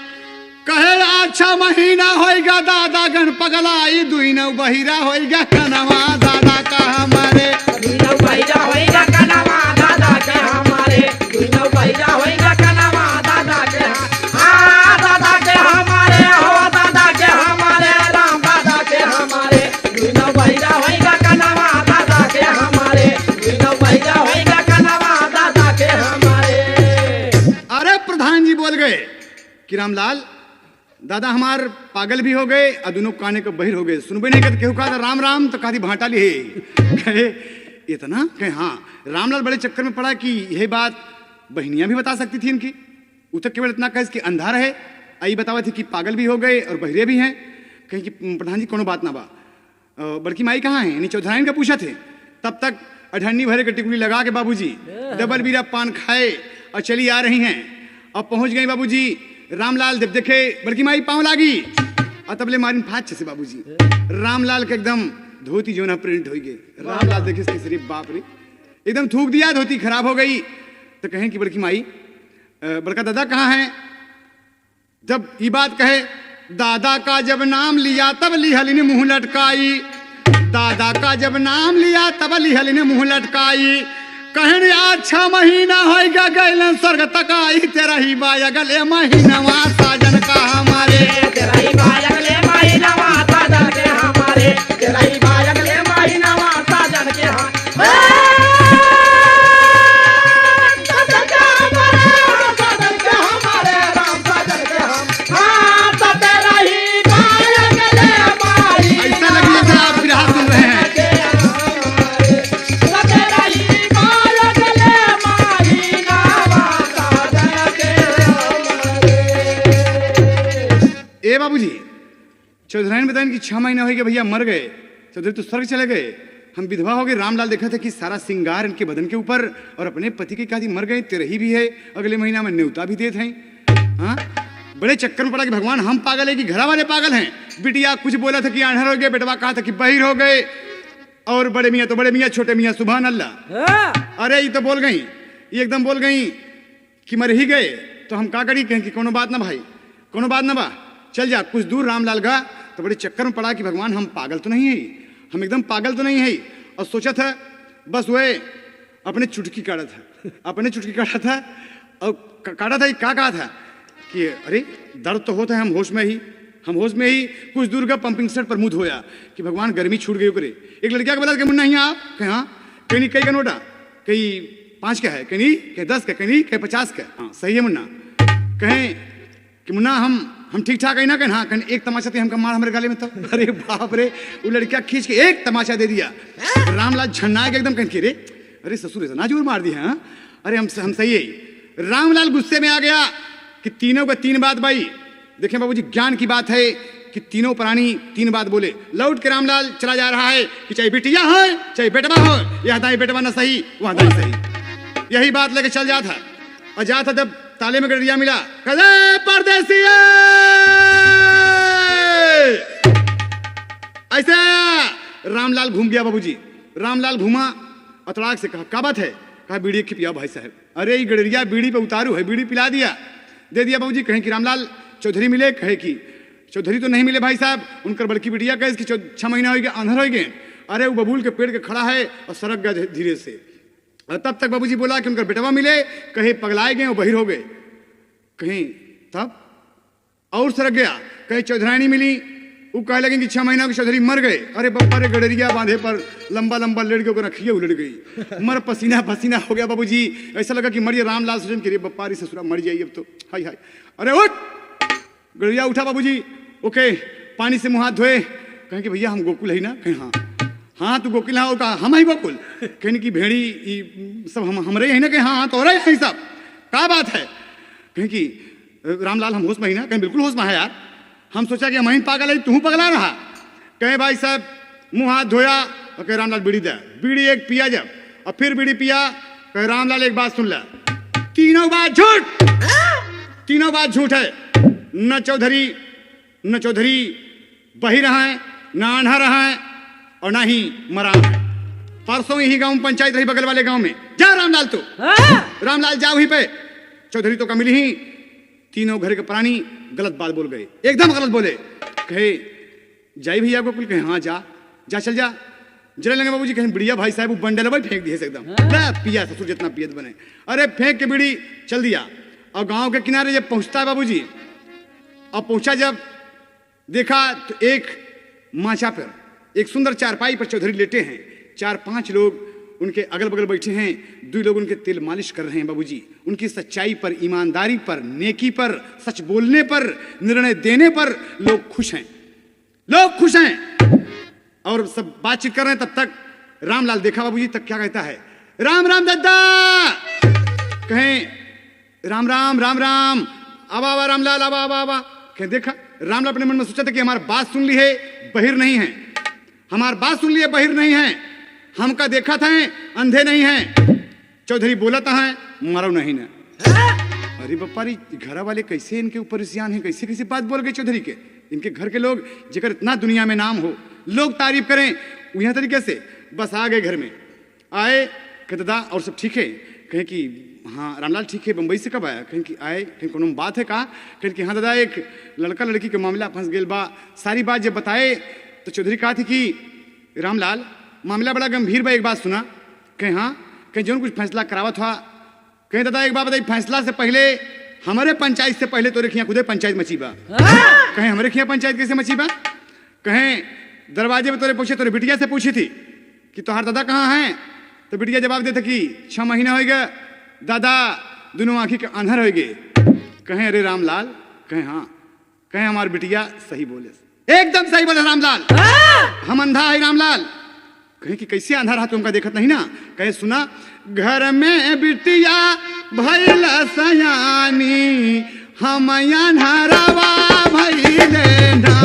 कहे अच्छा महीना होएगा दादा गण पगलाई, दुई नौ बहिरा होएगा कनवा दादा का हमारे, दुई नौ बहिरा होएगा कनवा दादा के हमारे, दुई नौ बहिरा होएगा कनवा दादा के दादा के हमारे हो दादा के हमारे, राम दादा के हमारे। दुई नौ बहिरा होएगा कनवा दादा के हमारे, दुई नौ बहिरा होएगा कनवा दादा के हमारे। अरे प्रधान जी बोल गए कि रामलाल दादा हमार पागल भी हो गए और दोनों काने को बहिर हो गए। सुनबे नहीं कहते, केहू कहा राम राम तो कहा भाटा ली है। कहे इतना? कहे हाँ। रामलाल बड़े चक्कर में पड़ा कि यह बात बहनियां भी बता सकती थी इनकी। वो तो केवल इतना कहे कि अंधा है, आई बतावा थी कि पागल भी हो गए और बहिरे भी हैं। कहे कि प्रधान जी कोनो बात ना बा, बड़की माई कहाँ है? यानी चौधराइन का पूछा थे। तब तक अठन्नी भरे के टिकुली लगा के बाबूजी डबल बीरा पान खाए और चली आ रही हैं। अब पहुंच गई बाबूजी। रामलाल जब देखे बड़की माई पाँव लागी और तबले मारिन फाच से बाबूजी। रामलाल के एकदम धोती जो ना प्रिंट हो गई। रामलाल देखे इसकी शरीफ बाप रे एकदम थूक दिया, धोती खराब हो गई। तो कहें कि बड़की माई बड़का दादा कहाँ हैं? जब ये बात कहे दादा का जब नाम लिया तब लिहली ने मुंह लटकाई, दादा का जब नाम लिया तब लिहली ने मुंह लटकाई। कहन अच्छा महीना होएगा गैलन स्वर्ग तकाई, तेरा ही बाया गले महीनावा साजन का हमारे, तेरा ही बाया गले महीनावा साजन के हमारे, तेरा ही बाया गले महीनावा साजन के बाबूजी चौधरी ने बताया कि 6 महीने हो गए भैया मर गए, चौधरी तो स्वर्ग चले गए, हम विधवा हो गए। रामलाल देखा था कि सारा श्रृंगार इनके बदन के ऊपर और अपने पति के कहा मर गए, तेरही भी है, अगले महीना में न्योता भी देते हैं। हाँ, बड़े चक्कर में पड़ा कि भगवान हम पागल है कि घर वाले पागल हैं। बिटिया कुछ बोला था कि आंधर हो गए, बेटवा कहा था कि बहिर हो गए, और बड़े मियाँ तो बड़े मियाँ, छोटे मियाँ सुभान अल्लाह। अरे ये तो बोल गई, ये एकदम बोल गई कि मर ही गए, तो हम का करी, कहें कि कोनो बात ना भाई, कोनो बात ना बा, चल जा। कुछ दूर रामलाल गया तो बड़े चक्कर में पड़ा कि भगवान हम पागल तो नहीं है, हम एकदम पागल तो नहीं है। और सोचा था बस वह अपने चुटकी काटा था, अपने चुटकी काटा था, और काटा था, क्या कहा था कि अरे दर्द तो होता है, हम होश में ही, हम होश में ही। कुछ दूर का पंपिंग सेट पर मुँह धोया कि भगवान गर्मी छूट गई करे। एक लड़किया को बोला कि मुन्ना ही आप, कहे हाँ, कहीं नहीं, कई का नोटा, कहीं 5 का है, कहीं नहीं, कहीं 10 का, कहीं नहीं, कहीं 50 का। हाँ सही है मुन्ना। कहें कि मुन्ना हम ठीक ठाक है ना, कहें हाँ, कहें एक तमाशा थे हमका मार हमारे गाले में तो। अरे बाप रे, वो लड़किया खींच के एक तमाशा दे दिया। रामलाल झन्ना के एकदम, कहें रे अरे ससुर ऐसा ना जोर मार दिया। हाँ अरे हम सही है। रामलाल गुस्से में आ गया कि तीनों का 3 बात भाई। देखें बाबूजी, ज्ञान की बात है कि तीनों प्राणी 3 बात बोले। लौट के रामलाल चला जा रहा है कि चाहे बिटिया हो चाहे बेटवा हो, यह दाई बेटवा ना सही वहां दाई सही, यही बात लेके चल जाता। और जाता जब ताले में गडरिया मिला, कदे परदेसी ऐसे रामलाल घूम गया बाबूजी। रामलाल घूमा, अतड़ाक से कहा क्या बात है, कहा बीड़ी की पिया भाई साहब। अरे ये गडरिया बीड़ी पे उतारू है, बीड़ी पिला दिया, दे दिया बाबूजी। कहें कि रामलाल चौधरी मिले, कहे कि चौधरी तो नहीं मिले भाई साहब, उनकर बड़की बिटिया कहे कि 6 महीना हो गया, अंधर हो गए। अरे वो बबूल के पेड़ के खड़ा है और सरक गया धीरे से। और तब तक बाबूजी बोला कि उनका बेटवा मिले, कहे पगलाए गए और बहिर हो गए। कहीं तब और सरक गया, कहे चौधरानी मिली, वो कहे लगे कि 6 महीना के चौधरी मर गए। अरे बप्पा रे, गडरिया बांधे पर लंबा लंबा लड़ के रखिए, उलट गई, मर पसीना पसीना हो गया बाबूजी। ऐसा लगा कि मरिए। रामलाल सोचन कि बप्पा रे ससुरा मर जाइए अब तो, हाय हाय। अरे उठ, गडरिया उठा बाबूजी, ओके, पानी से मुँह हाथ धोए। कहें कि भैया हम गोकुल है ना, कहें हाँ, हाँ तू गोकुल हाँ, कहा हम ही गोकुल, कहें कि भेड़ी सब हमरे है ना, कहें हाँ तो रहे हैं सब, क्या बात है। कहें कि रामलाल हम होश में ही ना, कहें बिल्कुल होश में है यार, हम सोचा कि हम पागल है, तू पगला रहा। कहें भाई साहब मुँह हाथ धोया और कहे रामलाल बीड़ी दे, बीड़ी एक पिया जब, और फिर बीड़ी पिया। कहे रामलाल एक बात सुन ला, तीनों बात झूठ, तीनों बात झूठ है। न चौधरी बही रहा है, न आन्हा रहा है, और ना ही मरा है। परसों यही गांव में पंचायत रही, बगल वाले गांव में। जा रामलाल तो, रामलाल जा वहीं पे, चौधरी तो का मिली ही। तीनों घर के प्राणी गलत बात बोल गए, एकदम गलत बोले। कहे जाई भैया गोकुल, कहे हाँ जा जा, चल जा। जरा लगे बाबूजी, कहें बढ़िया भाई साहब वो बंडल भाई फेंक दिए एकदम, पिया ससुर जितना पियत बने। अरे फेंक के बीड़ी चल दिया। और गांव के किनारे जब पहुंचता है बाबूजी, और पहुंचा जब देखा तो एक माचा पर, एक सुंदर चारपाई पर चौधरी लेटे हैं। 4-5 लोग उनके अगल बगल बैठे हैं, 2 लोग उनके तेल मालिश कर रहे हैं बाबूजी। उनकी सच्चाई पर, ईमानदारी पर, नेकी पर, सच बोलने पर, निर्णय देने पर लोग खुश हैं, लोग खुश हैं। और सब बातचीत कर रहे हैं। तब तक रामलाल देखा बाबूजी, तक क्या कहता है, राम राम दादा, कहें राम राम राम राम, आवा आवा रामलाल, आवा आवा आवा। कहें देखा, रामलाल अपने मन में सोचा था कि हमारी बात सुन ली है, बहिर नहीं है, हमारी बात सुन ली है, बहिर नहीं है, हमका देखा था अंधे नहीं है। चौधरी बोला था है, मारो नहीं ना। अरे बप्पा रे, घर वाले कैसे इनके ऊपर सियान है, कैसे कैसे बात बोल गए चौधरी के। इनके घर के लोग जेकर इतना दुनिया में नाम हो, लोग तारीफ करें, यह तरीके से बस आ गए। घर में आए, कहे दादा और सब ठीक है, कहें कि हाँ रामलाल ठीक है, बम्बई से कब आया, कहें कि आए, कहें कोनो बात है कहा, कहें कि हाँ दादा एक लड़का लड़की के मामला फंस गया बा। सारी बात जब बताए तो चौधरी कहा थी कि रामलाल मामला बड़ा गंभीर बा, एक बात सुना। कहें हाँ, कहें जो कुछ फैसला करावत हुआ, कहें दादा एक बात बताइए, फैसला से पहले हमारे पंचायत से पहले तोरे खिया खुदे पंचायत मची बा। कहें हमारे खिया पंचायत कैसे मची बा। कहें दरवाजे पे तोरे पूछे, तोरे बिटिया से पूछी थी कि तुम्हारा दादा कहाँ हैं, तो बिटिया जवाब देता कि 6 महीना हो गया दादा दोनों आंखी के अंधर हो गए। कहें अरे रामलाल, कहें हाँ, कहें हमारी बिटिया सही बोले, एकदम सही बोले रामलाल, हम अंधा है रामलाल। कहें कि कैसे अंधा रहा, तुमका देखत नहीं ना। कहे सुना, घर में बिटिया भइल सयानी, हम अंधारवा भइले ना।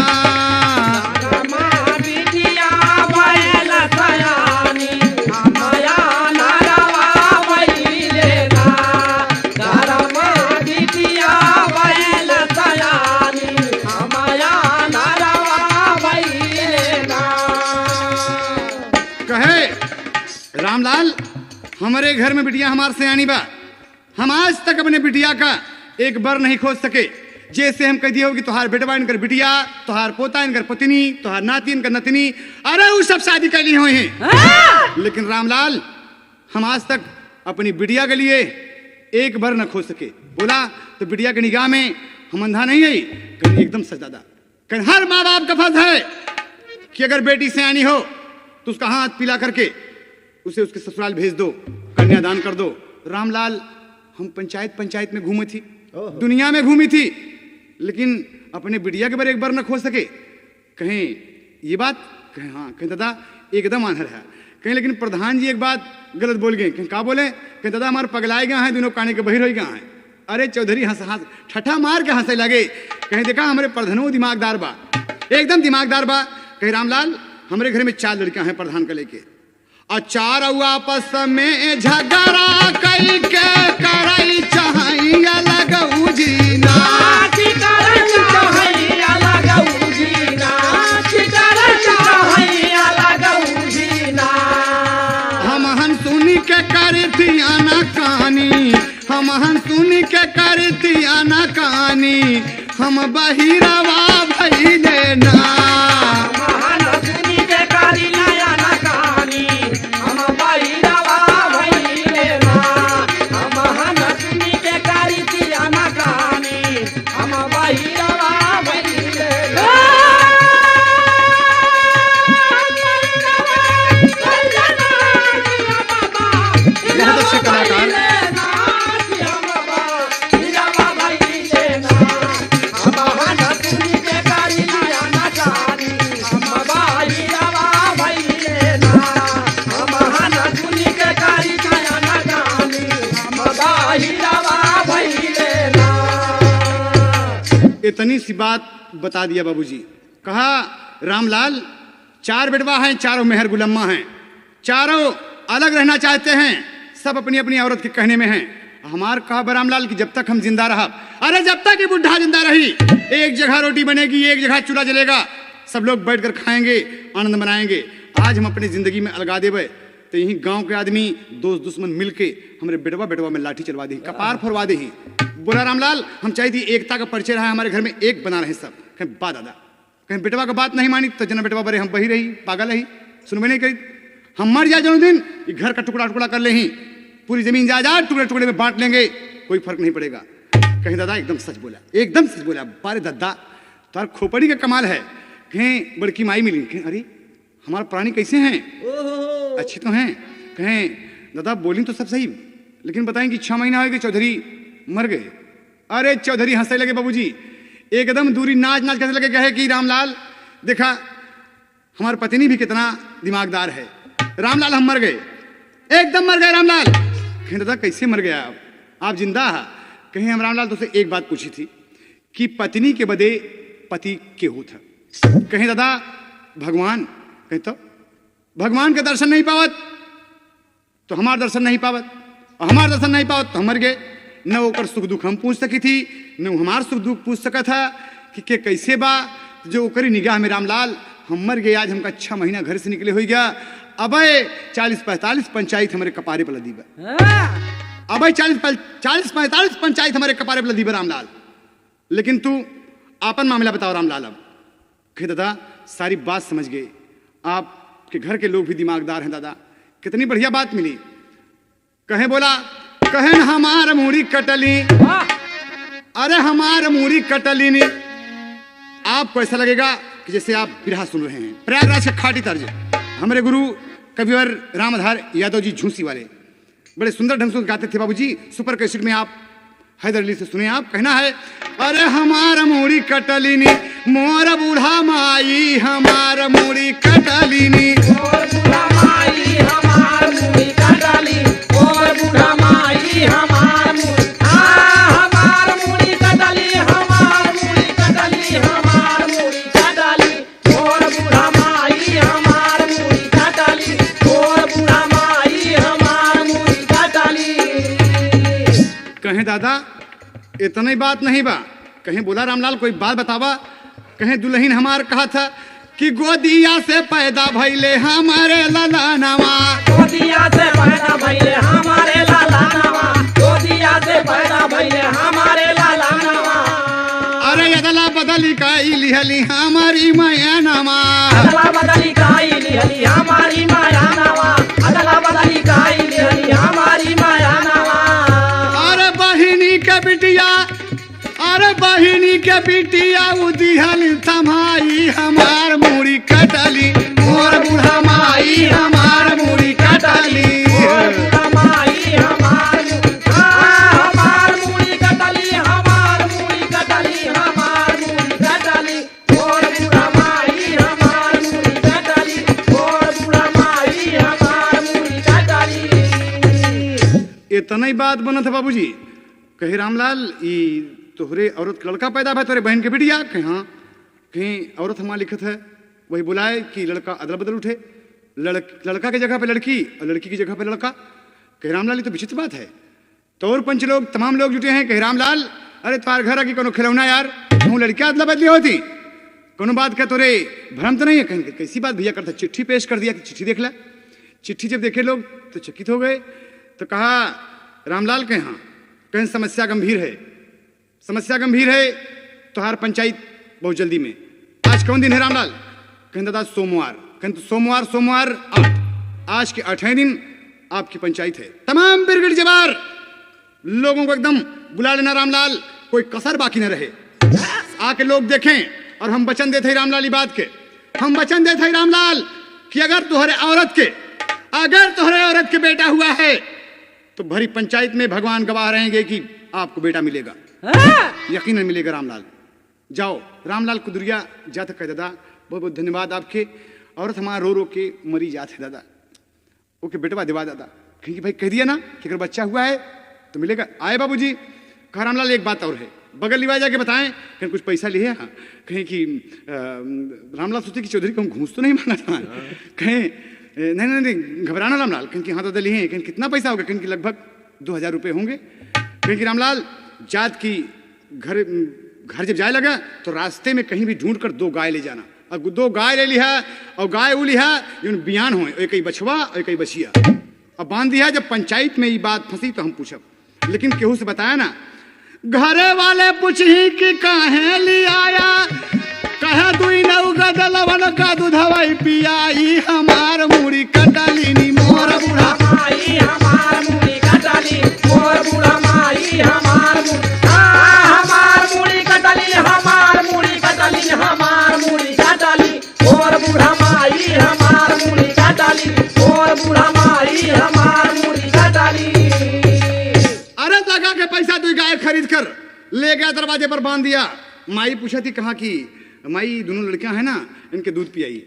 रामलाल, हमारे घर में बिटिया हमार से आनी बा, हम आज तक अपने बिटिया का एक बर नहीं खोज सके। जैसे हम कह दिए होगी तुहार बेटवा इनकर बिटिया, तुहार पोता इनकर पत्नी, तुहार नाती इनकर नतनी, अरे वो सब शादी कर लिए हुए हैं। लेकिन रामलाल, हम आज तक अपनी बिटिया के लिए एक बर न खोज सके। बोला तो बिटिया की निगाह में हम अंधा नहीं है, कहीं एकदम सच दादा। कहीं हर माँ बाप का फर्ज है कि अगर बेटी से आनी हो तो उसका हाथ पीला करके उसे उसके ससुराल भेज दो, कन्यादान कर दो। रामलाल, हम पंचायत में घूमी थी, दुनिया में घूमी थी, लेकिन अपने बिटिया के बारे एक बार न खोज सके। कहें ये बात, कहें हाँ, कहें दादा एकदम आंधर है। कहें लेकिन प्रधान जी एक बात गलत बोल गए। कहें का बोले? कहें दादा हमारे पगलाए गए हैं, दोनों काने के बहिर हो गए हैं। अरे चौधरी हंस ठठा मार के हंसे लगे। कहें देखा हमारे प्रधानों दिमागदार बा, एकदम दिमागदार बा। कहे रामलाल, हमारे घर में 4 लड़कियां हैं प्रधान के लेके, और 4 आपस में झगड़ा कई के कराई चाहिए अलग उजीना। हम सुनी के करती आना कहानी, हम सुनी के करती आना कहानी, हम बहिरवा भइले ना। इतनी सी बात बता दिया बाबूजी। कहा रामलाल, 4 बेटवा हैं, चारों मेहर गुलम्मा हैं, चारों अलग रहना चाहते हैं, सब अपनी अपनी औरत के कहने में हैं। हमार कहा रामलाल कि जब तक हम जिंदा रहा, अरे जब तक ये बुढ़ा जिंदा रही, एक जगह रोटी बनेगी, एक जगह चूल्हा जलेगा, सब लोग बैठकर खाएंगे, आनंद मनाएंगे। आज हम अपनी जिंदगी में अलगा देवे तो यही गांव के आदमी दोस्त दुश्मन मिलके हमारे बेटवा में लाठी चलवा दी, कपार फोड़वा दे। बोला रामलाल, हम चाहती एकता का परिचय रहा हमारे घर में, एक बना रहे सब। कहीं बा दादा, कहीं बेटवा का बात नहीं मानी तो जना बेटवा बरे हम बही रही, पागल रही, सुनबे नहीं करी। हम मर जाए जन्मदिन, घर का टुकड़ा टुकड़ा कर ले ही, पूरी जमीन जायदाद टुकड़े टुकड़े में बांट लेंगे, कोई फर्क नहीं पड़ेगा। कहीं दादा एकदम सच बोला, एकदम सच बोला। बारे दादा तार खोपड़ी का कमाल है। कहें बड़की माई मिली, कहें अरे हमारा प्राणी कैसे हैं? अच्छी तो हैं। कहें दादा बोली तो सब सही, लेकिन बताएं कि 6 महीना हो गए चौधरी मर गए। अरे चौधरी हंसने लगे बाबूजी, एकदम दूरी नाच नाच करने लगे। कहे कि रामलाल देखा हमारी पत्नी भी कितना दिमागदार है। रामलाल हम मर गए, एकदम मर गए रामलाल। कहें दादा कैसे मर गया आप जिंदा है? कहें हम रामलाल तुझसे एक बात पूछी थी कि पत्नी के बदे पति केहू था। कहें दादा भगवान। कहें तो भगवान के दर्शन नहीं पावत तो हमार दर्शन नहीं पावत, और हमार दर्शन नहीं पावत तो हम मर गए। न ओकर सुख दुख हम पूछ सकी थी, न हमार सुख दुख पूछ सका था कि के कैसे बा। जो ओकरी निगाह में रामलाल हम मर गए। आज हमका 6 महीना घर से निकले हो गया। अब 40-45 पंचायत हमारे कपारे पर लदी बा। अब 40-45 पंचायत हमारे कपारे पर लदी बा रामलाल। लेकिन तू आपन मामला बताओ रामलाल। अब कहे दादा सारी बात समझ गए, आपके घर के लोग भी दिमागदार हैं दादा, कितनी बढ़िया बात मिली। कहे बोला, कहें हमार मूड़ी कटली, अरे हमार मूड़ी कटली नहीं। आपको ऐसा लगेगा कि जैसे आप बिरहा सुन रहे हैं, प्रयागराज का खाटी तर्ज। हमारे गुरु कविवर रामधार यादव जी झूसी वाले बड़े सुंदर ढंग से गाते थे बाबूजी। सुपर कैसेट में आप हैदर अली से सुने। आप कहना है, अरे हमार मूड़ी कटलिनी मोर बूढ़ा माई, हमार मूड़ी कटलिनी मोर बूढ़ा माई, हमार मूड़ी कटली, मोर बूढ़ा माई, हमार मूड़ी, हमार मूड़ी कटली, हमार मूड़ी कटली, हमार मूड़ी कटली, मोर बूढ़ा माई, हमार मूड़ी कटली, मोर बूढ़ा माई, हमार मूड़ी कटली। कहें दादा इतनी बात नहीं बा। कहें बोला रामलाल कोई बात बतावा। कहें दुल्हन हमार कहा था कि गोदिया से पैदा भइले हमारे ललनवा। गोदिया से पैदा भइले हमारे लाला नवा, गोदिया से पैदा भइले हमारे लाला नवा। अरे अदला बदली काई लिहली हमारी मैनवा। अदला बदली काई लिहली हमारी माया नवा, अदला बदली काई लिहली हमारी माया नवा। अरे बहिनी के बिटिया, अरे बहिनी के बिटिया उदिहल थमाई हमार मुड़ी कटली, मोर बूढ़ा माई हमार मुड़ी कटली। मोर बूढ़ा माई हमार हमार मुड़ी कटली, हमार मुड़ी कटली, हमार मुड़ी कटली। मोर बूढ़ा माई हमार मुड़ी कटली, मोर बूढ़ा माई हमार मुड़ी कटली। इतना ही बात बनत है बाबूजी। कहे रामलाल ई तोहरे औरत के लड़का पैदा भा तोरे बहन के बिटिया। कहे हाँ। कहीं औरत हमारा लिखत है, वही बुलाए कि लड़का अदला बदल उठे, लड़का की जगह पे लड़की और लड़की की जगह पे लड़का। कहे रामलाल ये तो विचित्र बात है। तौर पंच लोग तमाम लोग जुटे हैं। कहे रामलाल अरे तुम्हारे घर आके कोनो खिलौना यार, हूँ लड़कियां अदला बदली होती, कोनो बात का तोरे भ्रम तो नहीं है। कहें कैसी बात भैया करता, चिट्ठी पेश कर दिया कि चिट्ठी देख ला। चिट्ठी जब देखे लोग तो चकित हो गए। तो कहा रामलाल के हाँ, कहें समस्या गंभीर है, समस्या गंभीर है। तोहार पंचायत बहुत जल्दी में। आज कौन दिन है रामलाल? कहें दादा सोमवार। कहें तो सोमवार 8, आज के 8वें दिन आपकी पंचायत है। तमाम बिरगड़ जवार लोगों को एकदम बुला लेना रामलाल, कोई कसर बाकी न रहे। आके लोग देखें और हम वचन देते हैं रामलाल ई बात के, हम वचन देते हैं रामलाल कि अगर तुम्हारे औरत के बेटा हुआ है तो भरी पंचायत में भगवान गवाह रहेंगे कि आपको बेटा मिलेगा, यकीनन मिलेगा रामलाल। जाओ रामलाल कुदुरिया जाते कह दादा बहुत बहुत धन्यवाद आपके। औरत हमारा रो रो के मरी जात है दादा, ओके बेटवा दिवा दादा। कहीं भाई कह दिया ना कि अगर बच्चा हुआ है तो मिलेगा। आए बाबूजी। कहा रामलाल एक बात और है, बगल लिवा जाके बताएं। कहीं कुछ पैसा लिए हाँ। कहें कि रामलाल सोचे कि चौधरी को हम घूस तो नहीं मांगा था। कहें नहीं घबराना रामलाल। कहें कि हाँ दादा लिए। कहें कितना पैसा होगा? कहें कि लगभग 2000 रुपये होंगे। कहें कि रामलाल जात की घर जब जाए लगा तो रास्ते में कहीं भी ढूंढ कर 2 गाय ले जाना। अब 2 गाय ले लिया और गाय वो लिया बियान हो, एक ही बछवा और एक ही बछिया। अब बांध दिया। जब पंचायत में ये बात फंसी तो हम पूछब, लेकिन केहू से बताया ना। घरे वाले पूछी कि काहे ले आया, कहे दुई नौ गदलवन का दूधवाई पियाई हमार मुड़ी कटली नी मोर बूढ़ा माई हमार मुड़ी कटली, मोर बूढ़ा माई हमार हमार मुड़ी कटली, हमार मुड़ी कटली, हमार मुड़ी कटली। मोर बूढ़ा माई हमार मुड़ी कटली, मोर बूढ़ा माई हमार मुड़ी कटली। अरे लगा के पैसा 2 गाय खरीद कर ले गया, दरवाजे पर बांध दिया। माई पूछा थी, कहा कि माई दोनों लड़कियां हैं ना, इनके दूध पियाई,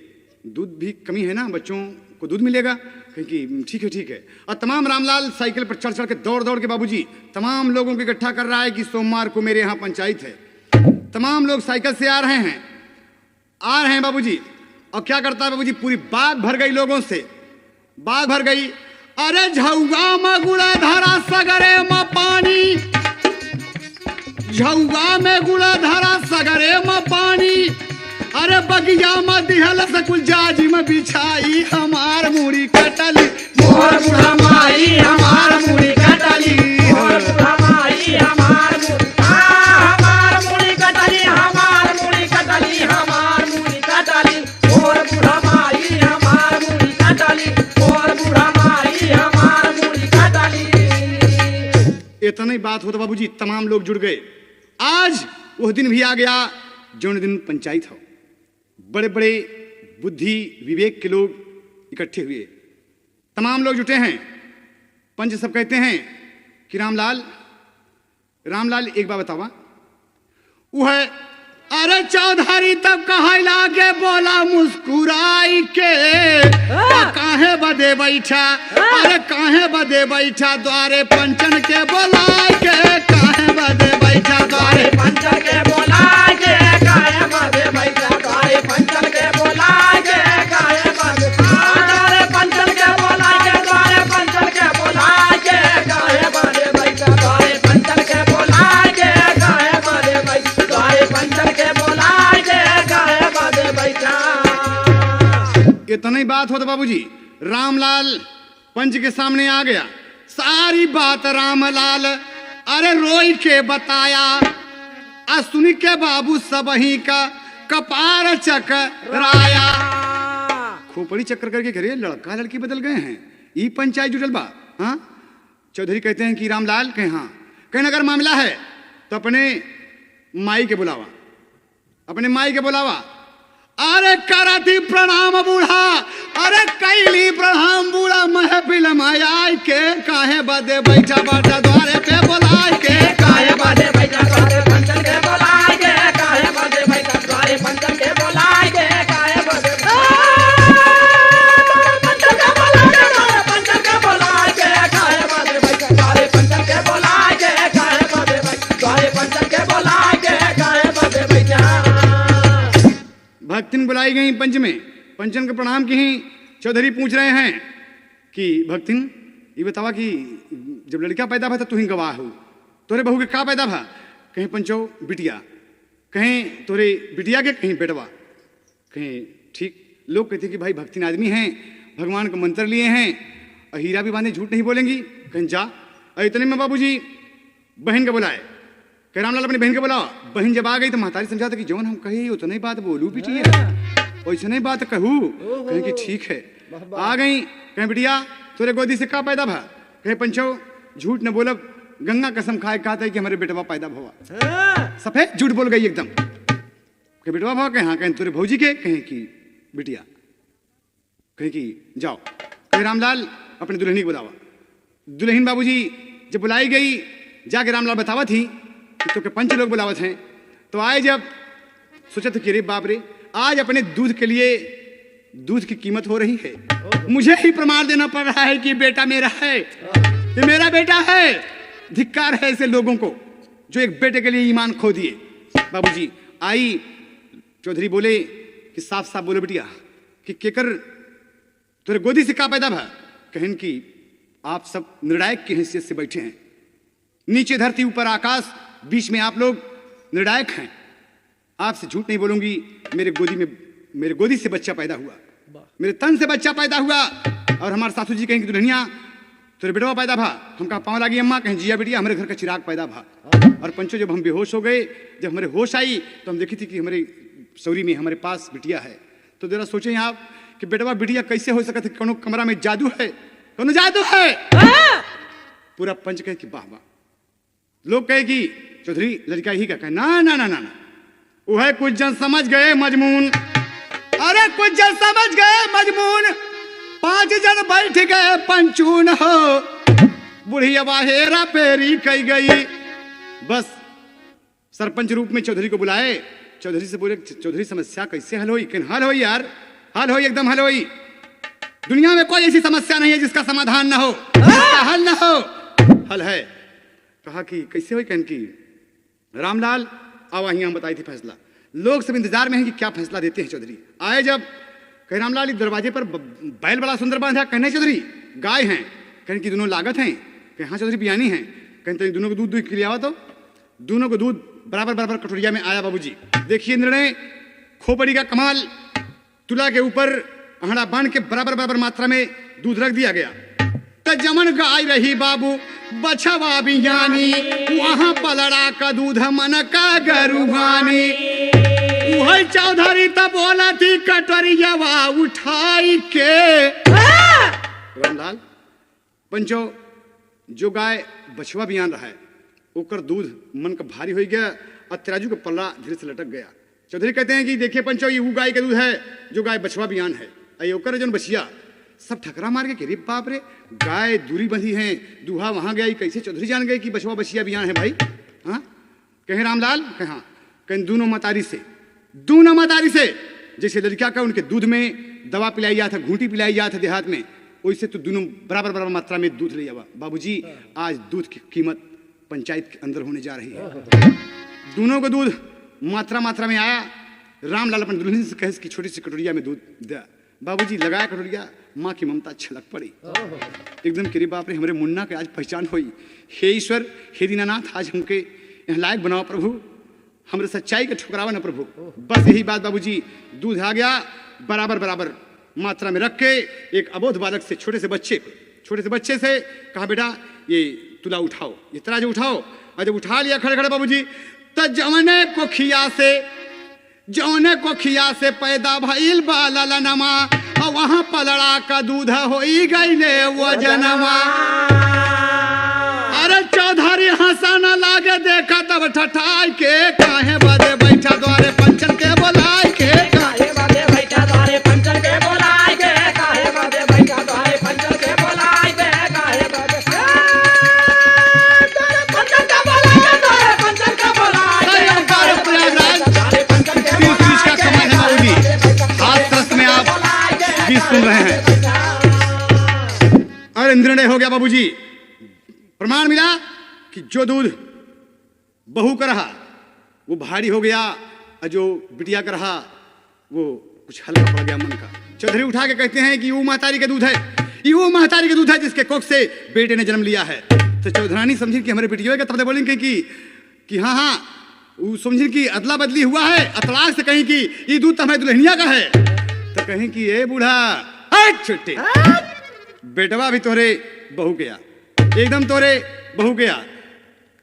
दूध भी कमी है ना, बच्चों को दूध मिलेगा। कहीं कि ठीक है। और तमाम रामलाल साइकिल पर चढ़ के दौड़ के बाबूजी तमाम लोगों को इकट्ठा कर रहा है कि सोमवार को मेरे यहाँ पंचायत है। तमाम लोग साइकिल से आ रहे हैं बाबूजी। और क्या करता है बाबूजी, पूरी बाग भर गई लोगों से, बाग भर गई। अरे झौगा में गुड़ा धरा सगरे में पानी, झौगा में गुड़ा धरा सगरे में पानी। अरे बगिया में दिहल सकुल जाजी में बिछाई हमार मुड़ी कटली, मोर बूढ़ा माई हमार मुड़ी कटली, मोर बूढ़ा माई हमार मुड़ी कटली, हमार मुड़ी कटली, हमार मुड़ी कटली। मोर बूढ़ा माई हमार मुड़ी कटली, मोर बूढ़ा माई हमार मुड़ी कटली। इतना ही बात होता बाबूजी, तमाम लोग जुड़ गए। आज वह दिन भी आ गया जो दिन पंचायत हो। बड़े बड़े बुद्धि विवेक के लोग इकट्ठे हुए, तमाम लोग जुटे हैं। पंच सब कहते हैं कि रामलाल एक बात बतावा। वो है अरे चौधरी तब कहला के बोला मुस्कुराई के, काहे बदे बैठा, अरे काहे बदे बैठा द्वारे पंचन के बोला के, काहे बदे बैठा द्वारे पंचन के बोला के, काहे बदे बैठा द्वारे पंचन के बोला के, काहे बदे द्वारे पंचन के बोला के, द्वारे पंचन के बोला के, काहे बदे बैठा द्वारे पंचन के बोला के, काहे बदे बैठा द्वारे पंचन के बोला के, काहे बदे बैठा। इतना ही बात होता बाबूजी, रामलाल पंच के सामने आ गया। सारी बात रामलाल अरे रोई के बताया। सुन के बाबू सबही का कपार चकराया। खोपड़ी चक्कर करके घरे लड़का लड़की बदल गए हैं, ई पंचायत जुटल बा। हाँ, चौधरी कहते हैं कि रामलाल कहे हाँ, कहीं अगर मामला है तो अपने माई के बुलावा, अपने माई के बुलावा। अरे करती प्रणाम बूढ़ा, अरे कैली प्रणाम बूढ़ा, महफिल माया के काहे बदे बैठा बाटा द्वारे पे बुलाए के, काहे बदे बैठा द्वारे पंचन के बुलाए के, काहे बदे बैठा द्वारे पंचन के बुलाए के, काहे बदे पंचन के बुलाए के, पंचन के बुलाए के, काहे बदे बैठा द्वारे पंचन के बुलाए के, काहे बदे बैठा द्वारे पंचन के बुलाए के, काहे बदे बैठा। भक्तिन बुलाई गई पंच में, पंचन के प्रणाम की। चौधरी पूछ रहे हैं कि भक्तिन ये बतावा कि जब लड़का पैदा भा तो ही गवाह हो, तोरे बहू के का पैदा भा? कहीं पंचो बिटिया, कहीं तोरे बिटिया के, कहीं बेटवा, कहीं ठीक। लोग कहते कि भाई भक्तिन आदमी हैं, भगवान का मंत्र लिए हैं, हीरा भी बांधे झूठ नहीं बोलेंगी। कहीं जा। और इतने में बाबूजी बहन को बुलाए, कह रामलाल अपनी बहन को बुलाओ। बहन जब आ गई तो महतारी समझाता कि जौन हम कही उतनी बात बोलू बिटिया, वैसे नहीं बात कहू। कहें कि ठीक है। आ गई, कहें बिटिया तोरे गोदी से का पैदा भा? कहे पंचो झूठ न बोलब, गंगा कसम खाए कहता है कि हमारे बेटवा पैदा भवा। सफेद झूठ बोल गई एकदम। कहे बेटवा भवा? कहे हाँ। कहें तोरे भौजी के? कहें कि बिटिया। कहे कि जाओ। कहे रामलाल अपने दुल्हनी को बुलावा। दुल्हन बाबूजी जब बुलाई गई, जाके रामलाल बतावा थी तो के पंच लोग बुलावत हैं। तो आए जब सोचा था कि रे बाप रे, आज अपने दूध के लिए दूध की कीमत हो रही है, मुझे ही प्रमाण देना पड़ रहा है कि बेटा मेरा है, ये मेरा बेटा है। धिक्कार है ऐसे लोगों को जो एक बेटे के लिए ईमान खो दिए। बाबूजी आई, चौधरी बोले कि साफ साफ बोले बिटिया कि केकर तेरे गोदी से का पैदा भा? कहन कि आप सब निर्णायक की हैसियत से बैठे हैं, नीचे धरती ऊपर आकाश, बीच में आप लोग निर्णायक हैं। आपसे झूठ नहीं बोलूंगी, मेरे गोदी से बच्चा पैदा हुआ, मेरे तन से बच्चा पैदा हुआ। और हमारे सासू जी कहेंगे दुल्हनिया तेरे बेटवा पैदा भा। हम कहा पाँव लागी अम्मा? कहें जिया बेटिया हमारे घर का चिराग पैदा भा। और पंचो जब हम बेहोश हो गए, जब हमारे होश आई तो हम देखी थी कि हमारे सौरी में हमारे पास बिटिया है। तो जरा सोचें आप कि बेटवा बिटिया कैसे हो सकता है? कोनो कमरा में जादू है, कोनो जादू है। पूरा पंच कहे कि वाह वाह। लोग कहे कि चौधरी लड़का ही का कहे ना ना ना ना ना, वह कुछ जन समझ गए मजमून। अरे कुछ जन समझ गए मजमून, 5 जन बैठ गए पंचून हो, बुढ़िया हेरा पेरी कही गई। बस सरपंच रूप में चौधरी को बुलाए। चौधरी से बोले चौधरी समस्या कैसे हल होई? कहन हल होई यार, हल होई, एकदम हल होई। दुनिया में कोई ऐसी समस्या नहीं है जिसका समाधान ना हो, जिसका हल ना हो। हल है। कहा कि कैसे होई? कहन की रामलाल आवा ही हम बताई थी फैसला। लोग सब इंतजार में हैं कि क्या फैसला देते हैं चौधरी। आए जब कहे रामलाल दरवाजे पर बैल बड़ा सुंदर बांधा। कहने चौधरी गाय हैं? कहने की दोनों लागत हैं? कहे हाँ चौधरी बियानी हैं। कहते तो दोनों को दूध के लिए आवा। तो दोनों को दूध बराबर बराबर कटोरिया में आया। बाबूजी देखिए निर्णय, खोपड़ी का कमाल। तुला के ऊपर अहड़ा बांध के बराबर बराबर मात्रा में दूध रख दिया गया। जमन गाय रही बाबू बछवा बियानी, वहां पलड़ा का दूध मन का गरुवानी। वही चौधरी तब बोला थी कटोरियावा उठाई के। रामलाल पंचो जो गाय बछवा बियान रहा है ओकर दूध मन का भारी हो गया और तराजू का पल्ला धीरे से लटक गया। चौधरी कहते हैं कि देखिए पंचो ये वो गाय का दूध है जो गाय बछवा बियान है। अये ओकर जो बछिया सब ठकरा मार के रे बाप रे, गाय दूरी बंधी है, दूहा वहां गया, कैसे चौधरी जान गए कि बछवा बछिया बियान है भाई? हाँ कहे रामलाल? कहे हाँ। कहें दोनों मतारी से जैसे लड़का का उनके दूध में दवा पिलाई जाता, घूंटी पिलाई जाता देहात में, वैसे तो दोनों बराबर बराबर मात्रा में दूध ले जावा। बाबूजी आज दूध की कीमत पंचायत के अंदर होने जा रही है। दोनों को दूध मात्रा में आया। रामलाल अपने दुल्हन से कहे कि छोटी सी कटोरिया में दूध दे। बाबूजी लगाया कटोरिया, माँ की ममता छलक पड़ी एकदम। कि बाप रे हमारे मुन्ना के आज पहचान हुई। हे ईश्वर, हे दीनानाथ, आज हमके यहाँ लायक बनाओ प्रभु, हमारे सच्चाई के ठुकरावा ना प्रभु। बस यही बात बाबूजी, दूध आ गया बराबर बराबर मात्रा में रख के एक अबोध बालक से छोटे से बच्चे से कहा बेटा ये तुला उठाओ, ये तराजू उठाओ। और जब उठा लिया खड़े खड़े बाबूजी, तो जौने को खिया से पैदा भइल बाला नमा, और वहां पलड़ा का दूध होई गईले वो जनमा। अरे चौधरी हंसन लागे देखा तब ठठाई के, काहे बदे बैठा द्वारे पंचन के बोलाय के, काहे बदे बैठा द्वारे पंचन के बोलाय के, काहे बदे बैठा द्वारे पंचन के बोलाय के, काहे बदे द्वारे पंचन के बोलाय के, द्वारे पंचन के बोलाय के, द्वारे पंचन के बोलाय के। का कमाल है बाबूजी, हाथ रस में आप भी सुन रहे हैं। और निर्णय हो गया बाबूजी, प्रमाण मिला कि जो दूध बहू का रहा वो भारी हो गया, और जो बिटिया का रहा वो कुछ हल्का पड़ गया मन का। चौधरी उठा के कहते हैं कि वो महतारी का दूध है, ये वो महतारी का दूध है जिसके कोख से बेटे ने जन्म लिया है। तो चौधरानी समझी कि हमारे बेटियों का, तब बोलेंगे कि हाँ वो समझी कि अदला बदली हुआ है, अतलाक से कहीं कि ये दूध तो हमारे दुल्हनिया का है। तो कहीं कि ए बूढ़ा छुट्टी, बेटवा भी तोरे बहू गया, एकदम तोरे बहू गया।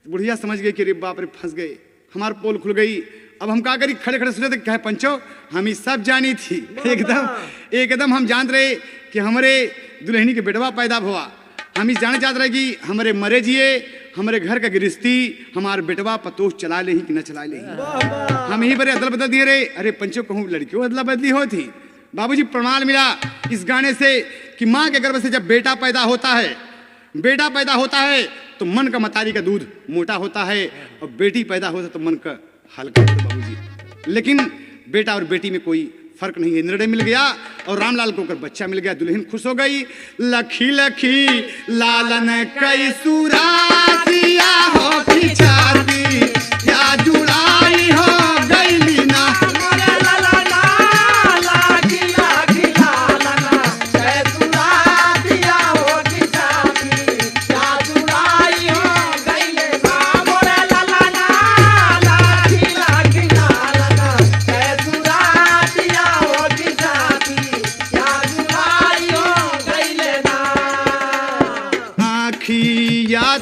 बुढ़िया समझ गई कि अरे बाप रे फंस गए, हमार पोल खुल गई। अब हम क्या करी, खड़े खड़े सुने थे कहे पंचो हम ये सब जानी थी, एकदम हम जान रहे कि हमारे दुल्हनी के बेटवा पैदा हुआ। हम इस जाने चाहते रहे कि हमारे मरे जिए, हमारे घर का गिरस्ती हमारे बेटवा पतोह चला ले कि न चला ले। हम यही पर अदल बदल दिए रहे। अरे पंचो कहूँ लड़कियों अदला बदली हो थी। बाबूजी प्रमाण मिला इस गाने से कि माँ के गर्भ से जब बेटा पैदा होता है तो मन का मतारी का दूध मोटा होता है, और बेटी पैदा होता तो मन का हल्का होता है बाबूजी। लेकिन बेटा और बेटी में कोई फर्क नहीं है। निर्णय मिल गया और रामलाल को बच्चा मिल गया, दुल्हन खुश हो गई। लखी लखी लालन कई सुरातिया हो खिचाती, या जुड़ाई हो गई लीना।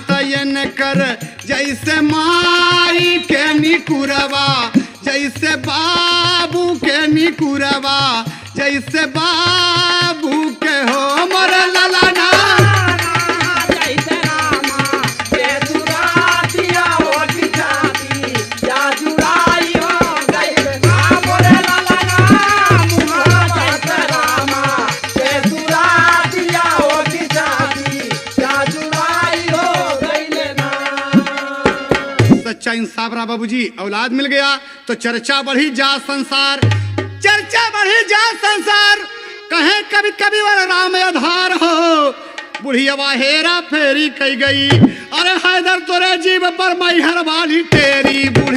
तयन कर जैसे माई के निकुरवा, जैसे बाबू के निकुरवा, जैसे बाबू के हो मोर ललना। जैसे रामा के सुरातिया हो खिचाती, या जुड़ाई हो गई मोर ललना। जैसे रामा के सुरातिया हो खिचाती, या सच्चा इंसाफ रहा बाबूजी। औलाद मिल गया तो चर्चा बढ़ी जा संसार, कहे कभी कभी वर राम आधार हो। बुढ़िया हेरा फेरी कही गई, अरे हैदर तोरे जीव पर मैहर वाली तेरी बुढ़ी।